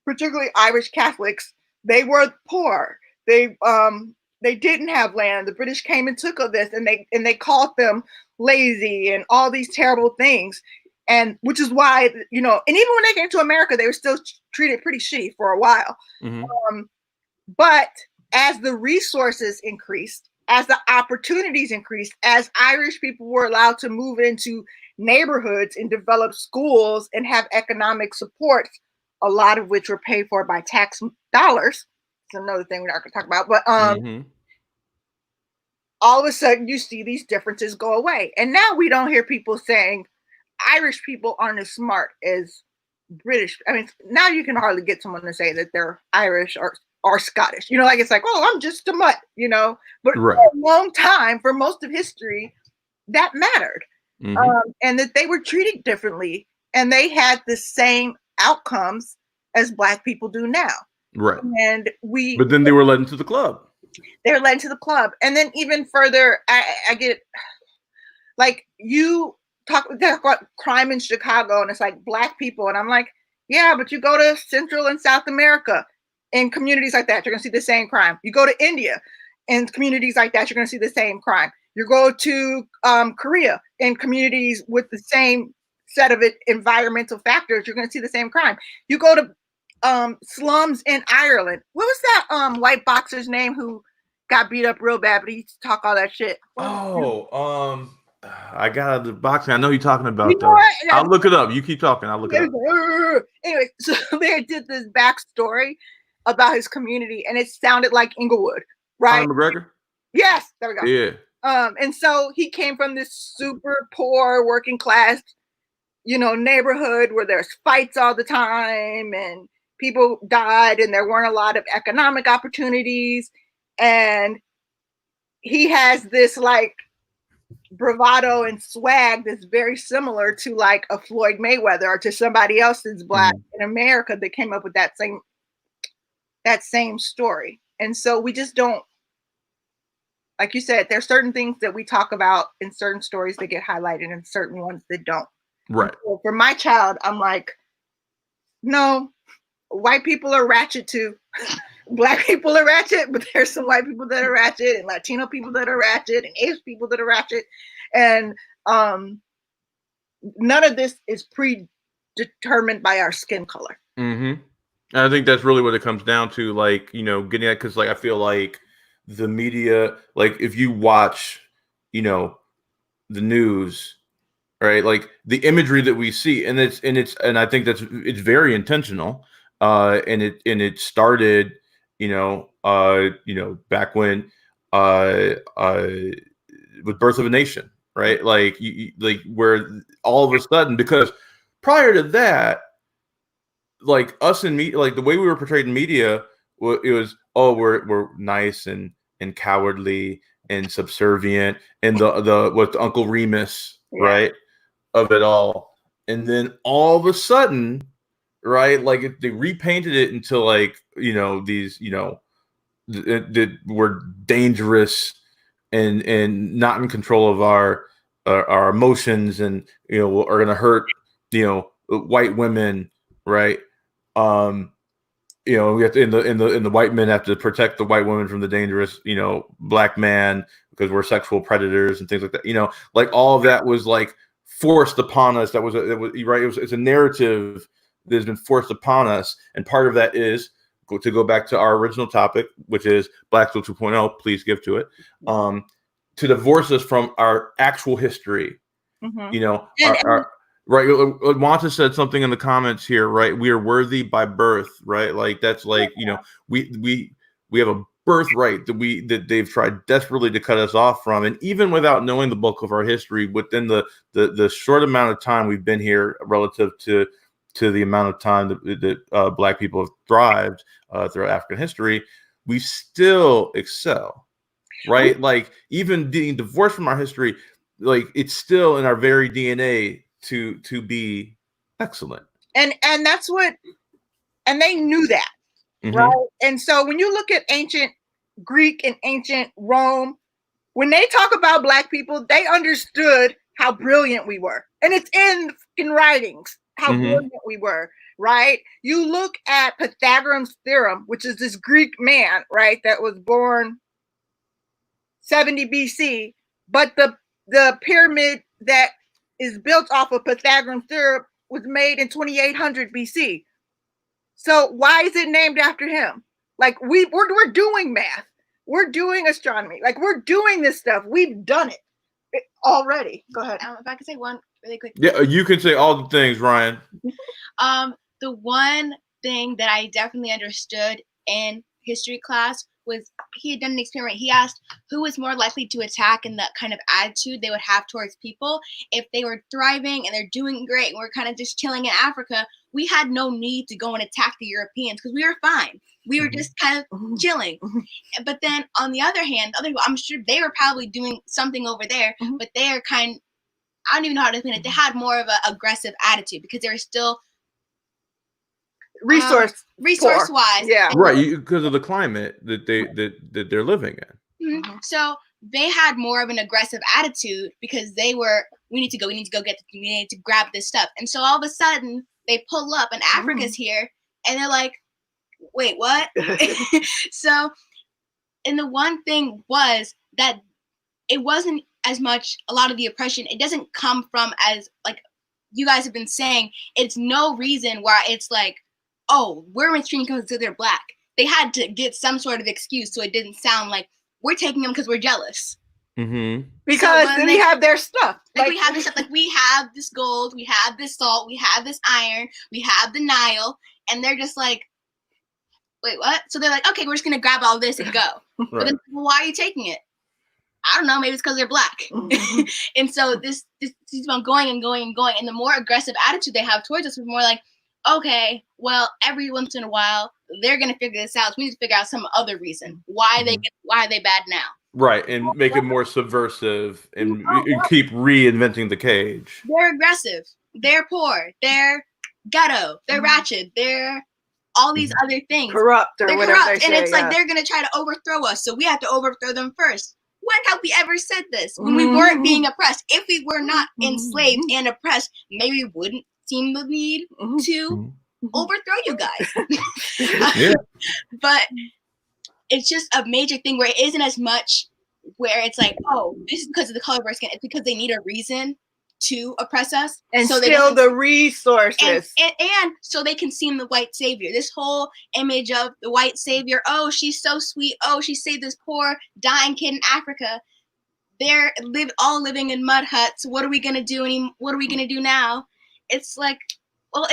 particularly Irish Catholics, they were poor. They didn't have land. The British came and took of this, and they called them lazy and all these terrible things. And which is why, you know, and even when they came to America, they were still treated pretty shitty for a while. But as the resources increased, as the opportunities increased, as Irish people were allowed to move into neighborhoods and develop schools and have economic support, a lot of which were paid for by tax dollars. It's another thing we're not going to talk about. But all of a sudden, you see these differences go away. And now we don't hear people saying Irish people aren't as smart as British. I mean, now you can hardly get someone to say that they're Irish or Scottish. You know, like, it's like, oh, I'm just a mutt, you know. But for a long time, for most of history, that mattered. And that they were treated differently. And they had the same outcomes as Black people do now. Right. And but then they were led into the club. They were led into the club. And then even further, I get, like, you talk about crime in Chicago, and it's like Black people. And I'm like, yeah, but you go to Central and South America, in communities like that, you're going to see the same crime. You go to India, in communities like that, you're going to see the same crime. You go to Korea, in communities with the same set of environmental factors, you're going to see the same crime. You go to slums in Ireland. What was that white boxer's name who got beat up real bad, but he used to talk all that shit? I got out of the boxing. I know you're talking about that. I'll look it up. You keep talking. I'll look it up. Anyway, so they did this backstory about his community, and it sounded like Inglewood, right? Conor McGregor? Yes, there we go. Yeah. And so he came from this super poor working class, you know, neighborhood where there's fights all the time and people died and there weren't a lot of economic opportunities. And he has this like bravado and swag that's very similar to like a Floyd Mayweather or to somebody else that's Black in America that came up with that same story. And so we just don't, like you said, there's certain things that we talk about in certain stories that get highlighted and certain ones that don't. Right. So for my child, I'm like, no, white people are ratchet too. Black people are ratchet, but there's some white people that are ratchet and Latino people that are ratchet and Asian people that are ratchet. And none of this is predetermined by our skin color. I think that's really what it comes down to, like, you know, getting at, because like I feel like the media, like if you watch, you know, the news, right, like the imagery that we see, and I think it's very intentional, and it started, you know, back when with Birth of a Nation, right, like like where all of a sudden, because prior to that, like us in media, like the way we were portrayed in media, it was, oh, we're nice and cowardly and subservient, and the Uncle Remus, right, of it all. And then all of a sudden, right, like they repainted it into like, you know, these, you know, that were dangerous and not in control of our emotions, and, you know, are gonna hurt, you know, white women, right? You know, we have to, in the white men have to protect the white women from the dangerous, you know, Black man, because we're sexual predators and things like that. You know, like all of that was like forced upon us. It's a narrative that has been forced upon us, and part of that is to go back to our original topic, which is Black School 2.0, please give to it, to divorce us from our actual history. You know, right. Wanta said something in the comments here, right? We are worthy by birth, right? Like that's like, you know, we have a birthright that they've tried desperately to cut us off from. And even without knowing the bulk of our history, within the short amount of time we've been here relative to the amount of time that Black people have thrived throughout African history, we still excel, right? Like even being divorced from our history, like it's still in our very DNA to be excellent. And that's what, and they knew that, right? And so when you look at ancient Greek and ancient Rome, when they talk about Black people, they understood how brilliant we were. And it's in writings, how brilliant we were, right? You look at Pythagoras' theorem, which is this Greek man, right, that was born 70 BC, but the pyramid that is built off of Pythagoras' theorem was made in 2800 BC. So why is it named after him? Like we're doing math, we're doing astronomy, like we're doing this stuff. We've done it already. Go ahead. If I could say one really quick. Yeah, you can say all the things, Ryan. The one thing that I definitely understood in history class was he had done an experiment. He asked who was more likely to attack and the kind of attitude they would have towards people. If they were thriving and they're doing great and we're kind of just chilling in Africa, we had no need to go and attack the Europeans because we were fine. We were just kind of chilling. But then on the other hand, other people, I'm sure they were probably doing something over there, but they are I don't even know how to explain it. They had more of an aggressive attitude because they were still resource wise, right, because of the climate that they're living in. So they had more of an aggressive attitude because they were, we need to go get, we need to grab this stuff. And so all of a sudden they pull up and Africa's here and they're like, wait, what? So, and the one thing was that it wasn't as much, a lot of the oppression, it doesn't come from, as like you guys have been saying, it's no reason why it's like, oh, we're mistreating because they're Black. They had to get some sort of excuse so it didn't sound like we're taking them because we're jealous. Because then we have their stuff. Like we have this stuff, like we have this gold, we have this salt, we have this iron, we have the Nile, and they're just like, wait, what? So they're like, okay, we're just gonna grab all this and go. But then, well, why are you taking it? I don't know, maybe it's because they're Black. And so this keeps on going and going and going. And the more aggressive attitude they have towards us, we're more like, okay, well, every once in a while, they're gonna figure this out. So we need to figure out some other reason. Why are they bad now? Right, and make it more subversive and keep reinventing the cage. They're aggressive. They're poor. They're ghetto. They're ratchet. They're all these other things. Corrupt or whatever they say. And it's like they're gonna try to overthrow us. So we have to overthrow them first. When have we ever said this? When we weren't being oppressed. If we were not enslaved and oppressed, maybe we wouldn't seem the need to overthrow you guys. But it's just a major thing where it isn't as much where it's like, oh, this is because of the color of our skin. It's because they need a reason to oppress us. And so steal the resources. And so they can seem the white savior. This whole image of the white savior, oh, she's so sweet. Oh, she saved this poor dying kid in Africa. They're all living in mud huts. What are we going to do? What are we going to do now? It's like, well,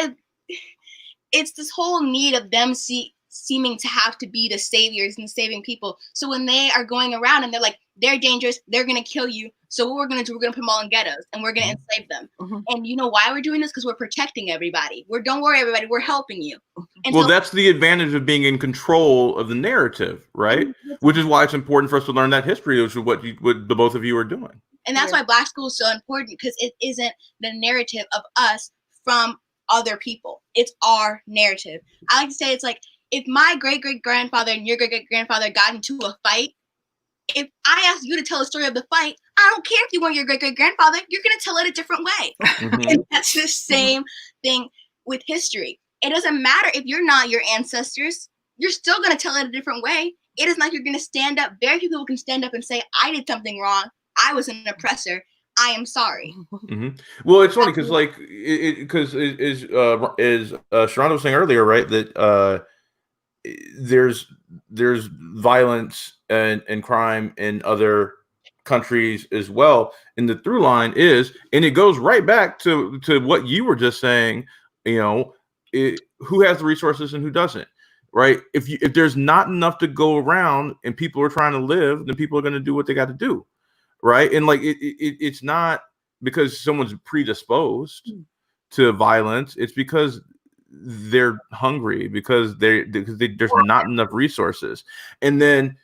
it's this whole need of them seeming to have to be the saviors and saving people. So when they are going around and they're like, they're dangerous, they're going to kill you. So what we're going to do, we're going to put them all in ghettos and we're going to enslave them. And you know why we're doing this? Because we're protecting everybody. Don't worry, everybody, we're helping you. And well, that's the advantage of being in control of the narrative, right? Which is why it's important for us to learn that history, which is what the both of you are doing. And that's why Black school is so important, because it isn't the narrative of us from other people. It's our narrative. I like to say it's like, if my great-great-grandfather and your great-great-grandfather got into a fight, if I asked you to tell a story of the fight, I don't care if you weren't your great-great-grandfather, you're going to tell it a different way. And that's the same thing with history. It doesn't matter if you're not your ancestors, you're still going to tell it a different way. It is like you're going to stand up. Very few people can stand up and say, I did something wrong. I was an oppressor. I am sorry. Well, it's funny because, like, because as ShaRhonda was saying earlier, right, that there's violence and crime in other countries as well. And the through line is, and it goes right back to what you were just saying, who has the resources and who doesn't, right? If there's not enough to go around and people are trying to live, then people are going to do what they got to do, right? And like it's not because someone's predisposed to violence. It's because they're hungry, because there's not enough resources. And then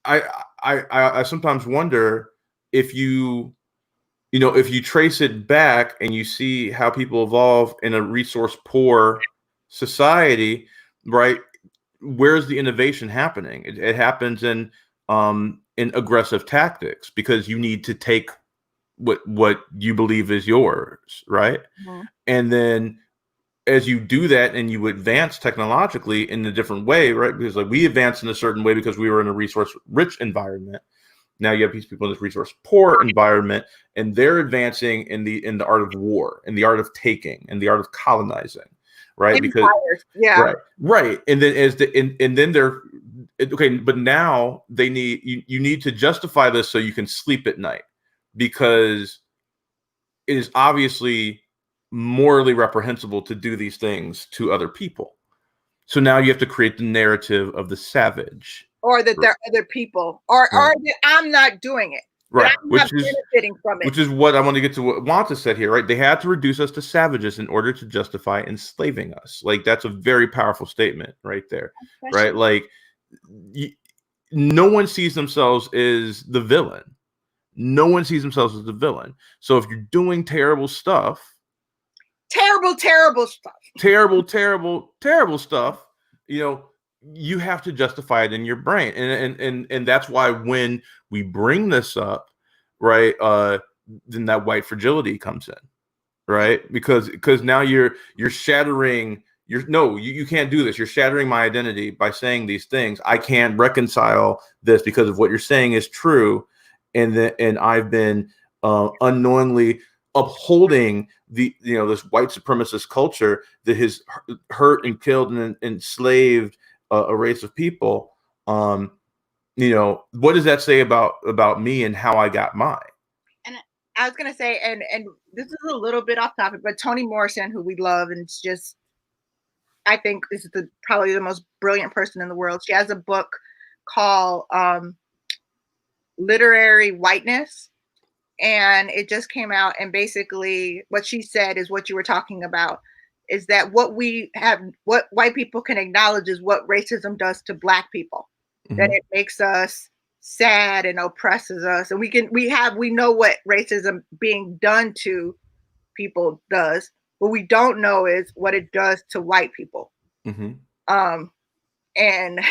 I sometimes wonder if if you trace it back and you see how people evolve in a resource poor society, right? Where's the innovation happening? It happens in aggressive tactics, because you need to take what you believe is yours, right? Mm-hmm. And then as you do that and you advance technologically in a different way, right? Because like we advanced in a certain way because we were in a resource rich environment. Now you have these people in this resource poor environment, and they're advancing in the art of war, in the art of taking, in the art of colonizing, right? Because right. And then and then they're okay, but now they need you need to justify this so you can sleep at night, because it is obviously morally reprehensible to do these things to other people. So now you have to create the narrative of the savage, or that there are other people, or that I'm not doing it, right? I'm not benefiting from it. Which is what I want to get to. What Wanta said here, right? They had to reduce us to savages in order to justify enslaving us. Like that's a very powerful statement right there, right? Like no one sees themselves as the villain. No one sees themselves as the villain. So if you're doing terrible stuff, terrible stuff, you have to justify it in your brain. And that's why when we bring this up, right, then that white fragility comes in, right? Because now you're shattering you can't do this. You're shattering my identity by saying these things. I can't reconcile this because of what you're saying is true. And I've been unknowingly upholding this white supremacist culture that has hurt and killed and enslaved a race of people. What does that say about me and how I got mine? And I was gonna say, and this is a little bit off topic, but Toni Morrison, who we love, and it's just, I think is probably the most brilliant person in the world. She has a book called Literary Whiteness, and it just came out, and basically what she said is what you were talking about, is that what white people can acknowledge is what racism does to Black people. Mm-hmm. That it makes us sad and oppresses us, and we know what racism being done to people does. What we don't know is what it does to white people. Mm-hmm. And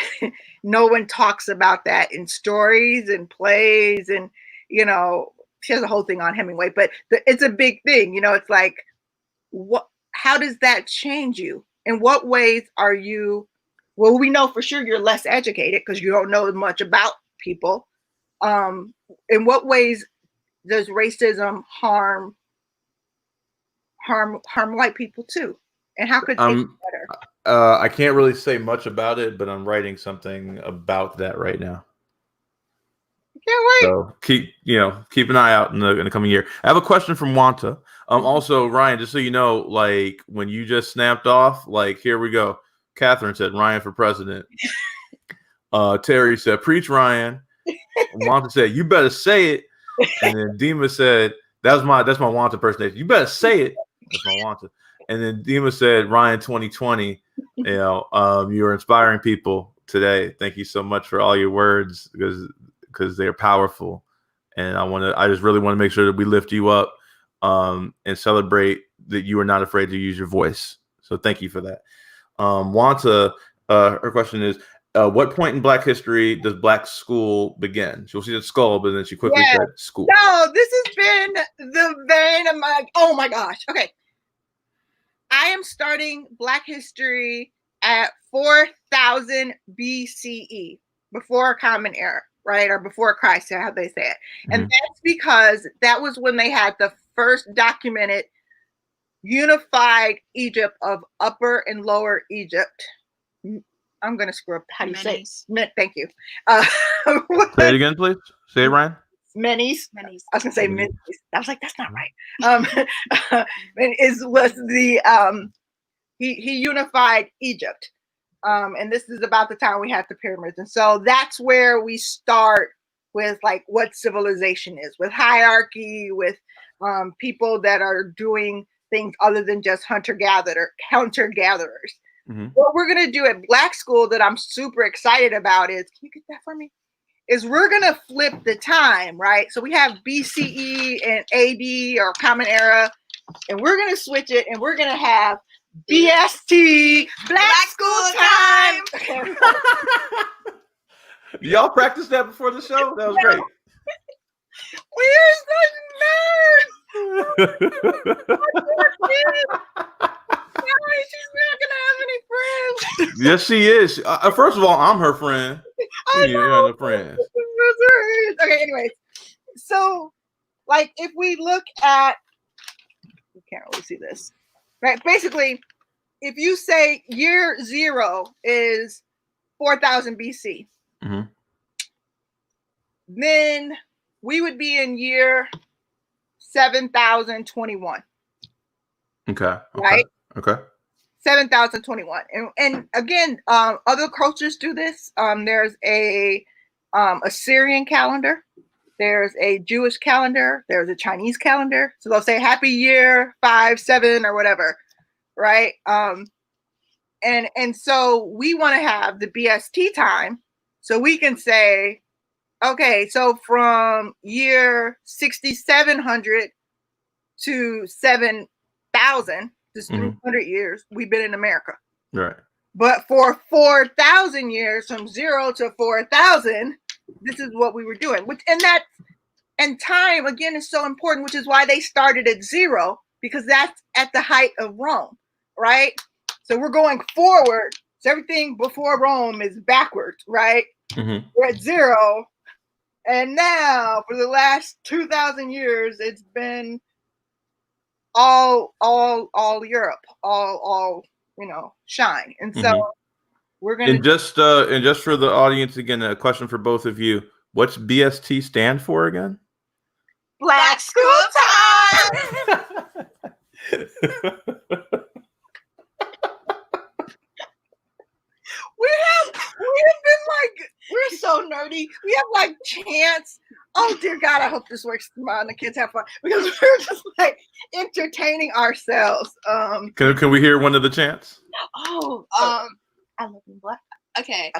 no one talks about that in stories and plays, and she has a whole thing on Hemingway, but it's a big thing. It's like, how does that change you? In what ways are you? Well, we know for sure you're less educated because you don't know much about people. In what ways does racism harm white people too? And how could they be better? I can't really say much about it, but I'm writing something about that right now. Can't wait. So keep an eye out in the coming year. I have a question from Wanta. Also, Ryan, just so you know, like when you just snapped off, like here we go. Catherine said Ryan for president. Terry said preach Ryan. Wanta said you better say it. And then Dima said that's my Wanta impersonation. You better say it. That's my Wanta. And then Dima said Ryan 2020. You are inspiring people today. Thank you so much for all your words because they're powerful, and I just really want to make sure that we lift you up and celebrate that you are not afraid to use your voice. So thank you for that. Wanta, her question is, what point in Black history does Black school begin? She said skull, but then she quickly said school. No, this has been the vein of oh my gosh. Okay. I am starting Black history at 4000 BCE, before Common Era, right? Or before Christ, how they say it. Mm-hmm. And that's because that was when they had the first documented unified Egypt of Upper and Lower Egypt. I'm gonna screw up. How do you Menace. say? Thank you. Say it again, please. Say it, Ryan. Menace. Menace. I was gonna say Menace. I was like, that's not right. Was the he unified Egypt. And this is about the time we had the pyramids. And so that's where we start with like what civilization is, with hierarchy, with people that are doing things other than just hunter-gatherers. Mm-hmm. What we're going to do at Black School that I'm super excited about is, can you get that for me? Is we're going to flip the time, right? So we have BCE and AD or Common Era, and we're going to switch it, and we're going to have BST, Black School Time. Y'all practiced that before the show? That was great. We're such nerds. She's not gonna have any friends. Yes, she is. First of all, I'm her friend. You're the friends. Okay, anyways. So, like, if we look at, you can't really see this, right? Basically, if you say year 0 is 4000 BC, mm-hmm. then we would be in year 7021. Okay. Right? Okay. 7021. And again, other cultures do this. There's a Assyrian calendar. There's a Jewish calendar. There's a Chinese calendar. So they'll say happy year 57 or whatever. Right? And so we want to have the BST time so we can say, okay, so from year 6700 to 7000, just 300 years, we've been in America. Right. But for 4,000 years, from 0 to 4,000, this is what we were doing. And time, again, is so important, which is why they started at 0, because that's at the height of Rome, right? So we're going forward. So everything before Rome is backwards, right? Mm-hmm. We're at 0. And now, for the last 2,000 years, it's been all Europe, all shine. And so we're gonna. And just for the audience, again, a question for both of you: what's BST stand for again? Black School Time. We have been like, we're so nerdy. We have like chants. Oh dear God, I hope this works and the kids have fun, because we're just like entertaining ourselves. Can we hear one of the chants? I love being Black. Okay.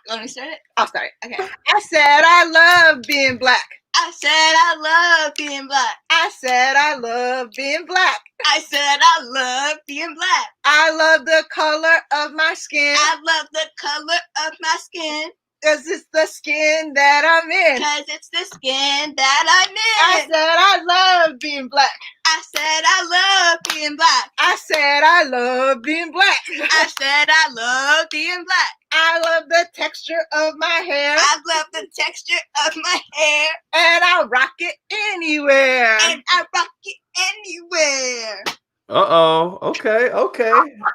Let me start it. I'll start it. Okay. I said I love being Black. I said I love being Black. I said I love being Black. I said I love being Black. I love the color of my skin. I love the color of my skin. Cause it's the skin that I'm in. Cause it's the skin that I'm in. I said I love being Black. I said I love being Black. I said I love being Black. I said I love being Black. I love the texture of my hair. I love the texture of my hair. And I rock it anywhere. And I rock it anywhere. Okay.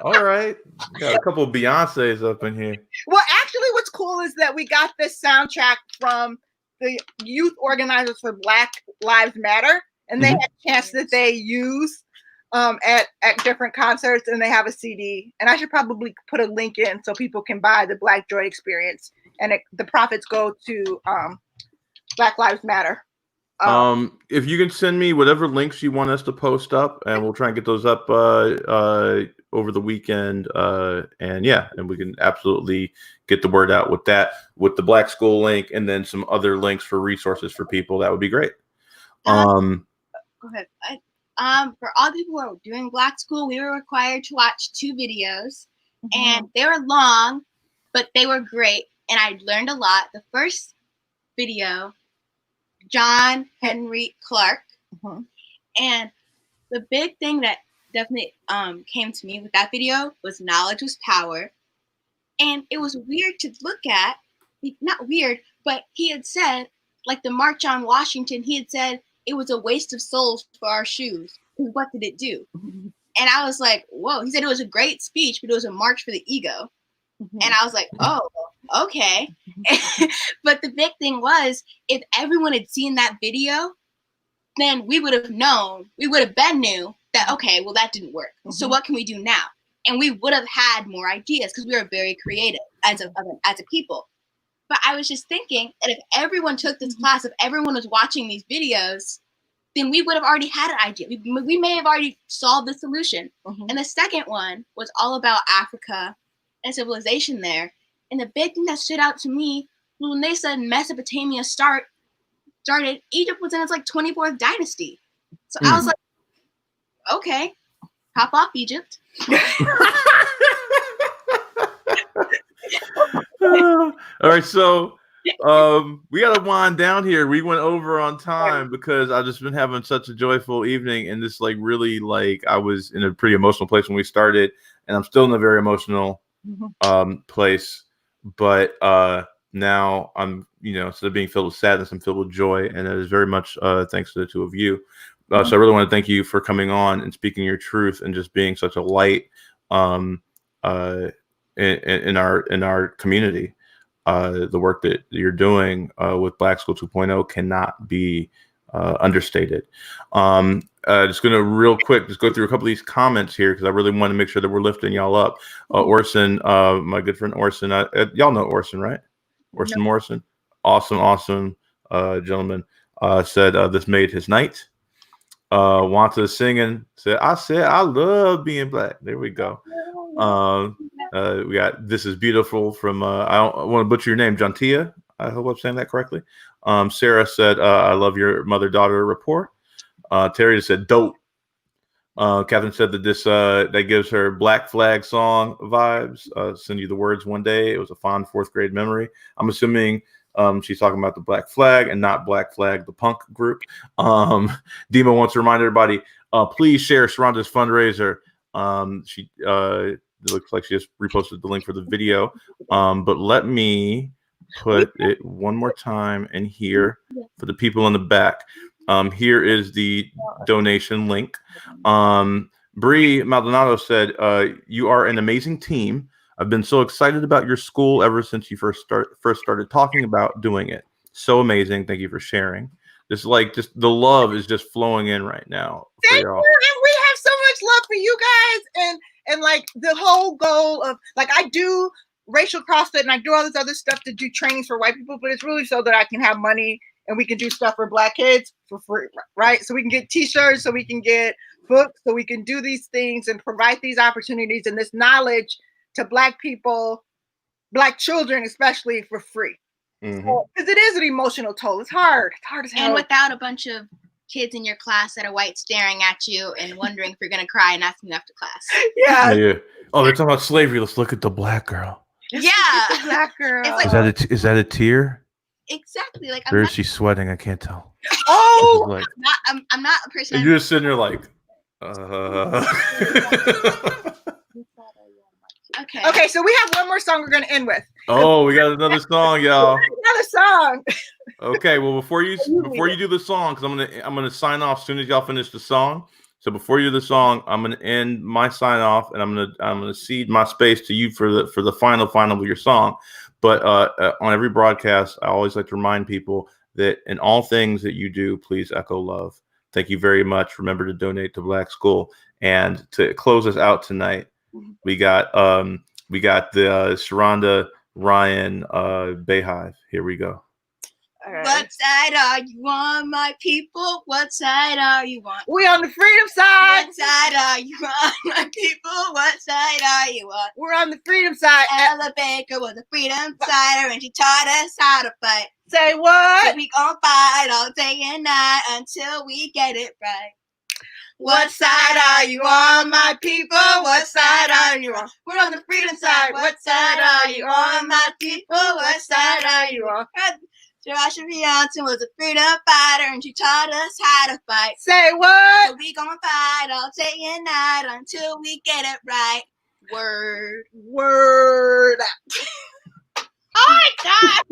All right. Got a couple of Beyoncés up in here. Well, actually, what's cool is that we got this soundtrack from the youth organizers for Black Lives Matter, and they had chants that they use at different concerts, and they have a CD. And I should probably put a link in so people can buy the Black Joy Experience, and the profits go to Black Lives Matter. If you can send me whatever links you want us to post up, and we'll try and get those up over the weekend. And we can absolutely get the word out with that, with the Black School link, and then some other links for resources for people. That would be great. Go ahead. For all the people who are doing Black School, we were required to watch 2 videos, and they were long, but they were great, and I learned a lot. The first video, John Henry Clark, and the big thing that definitely came to me with that video was knowledge was power. And it was weird to look at, not weird, but he had said, like the March on Washington, he had said it was a waste of souls for our shoes. What did it do? And I was like, whoa. He said it was a great speech, but it was a march for the ego. And I was like, oh, okay. But the big thing was, if everyone had seen that video, then we would have known, we would have been knew that, okay, well, that didn't work. So what can we do now? And we would have had more ideas because we were very creative as a people. But I was just thinking that if everyone took this class, if everyone was watching these videos, then we would have already had an idea. We may have already solved the solution. And the second one was all about Africa and civilization there. And the big thing that stood out to me was when they said Mesopotamia started, Egypt was in its like 24th dynasty. So I was like, okay, hop off Egypt. All right, so we got to wind down here. We went over on time because I've just been having such a joyful evening, and this like really like I was in a pretty emotional place when we started, and I'm still in a very emotional place. But now I'm, instead of being filled with sadness, I'm filled with joy, and it is very much thanks to the two of you. So I really want to thank you for coming on and speaking your truth and just being such a light in our community. The work that you're doing with Black School 2.0 cannot be understated. Just going to real quick just go through a couple of these comments here because I really want to make sure that we're lifting y'all up. Orson, my good friend Orson, y'all know Orson, right? Orson Morrison, awesome gentleman, said this made his night. Wanta singing said I love being Black. There we go. We got this is beautiful from I don't want to butcher your name, Jantia. I hope I'm saying that correctly. Sarah said I love your mother-daughter rapport. Terry said dope. Catherine said that this that gives her Black Flag song vibes. Send you the words one day. It was a fond 4th grade memory. I'm assuming she's talking about the Black Flag and not Black Flag, the punk group. Dima wants to remind everybody, please share ShaRhonda's fundraiser. She it looks like she just reposted the link for the video. But let me put it one more time in here for the people in the back. Here is the donation link. Bree Maldonado said, you are an amazing team. I've been so excited about your school ever since you first started talking about doing it. So amazing. Thank you for sharing. Just the love is just flowing in right now. Thank you. And we have so much love for you guys. And like the whole goal of like, I do racial CrossFit and I do all this other stuff to do trainings for white people, but it's really so that I can have money and we can do stuff for Black kids for free, right? So we can get t-shirts, so we can get books, so we can do these things and provide these opportunities and this knowledge to Black people, Black children, especially for free. Because it is an emotional toll. It's hard. It's hard as hell. And without a bunch of kids in your class that are white staring at you and wondering if you're going to cry and asking you after class. Yeah. Oh, they're talking about slavery. Let's look at the Black girl. Yeah. The Black girl. It's like, is that a tear? Exactly. Like, or is she sweating? I can't tell. Oh, like, I'm not a person. And you're just sitting there like, Okay, so we have one more song we're going to end with. Oh, we got another song, y'all. Another song. Okay, well before you do the song, because I'm gonna sign off as soon as y'all finish the song. So before you do the song, I'm gonna end my sign off, and I'm gonna cede my space to you for the final of your song. But on every broadcast, I always like to remind people that in all things that you do, please echo love. Thank you very much. Remember to donate to Black School. And to close us out tonight, we got the ShaRhonda Ryan Bayhive. Here we go. Right. What side are you on, my people? What side are you on? We on the freedom side. What side are you on, my people? What side are you on? We're on the freedom side. Ella Baker was a freedom fighter, and she taught us how to fight. Say what? So we gon' fight all day and night until we get it right. What side are you on, my people? What side are you on? We're on the freedom side. What side are you on, my people? What side are you on? Joshua Johnson was a freedom fighter, and she taught us how to fight. Say what? So we gon' fight all day and night until we get it right. Word. Word. Oh my God.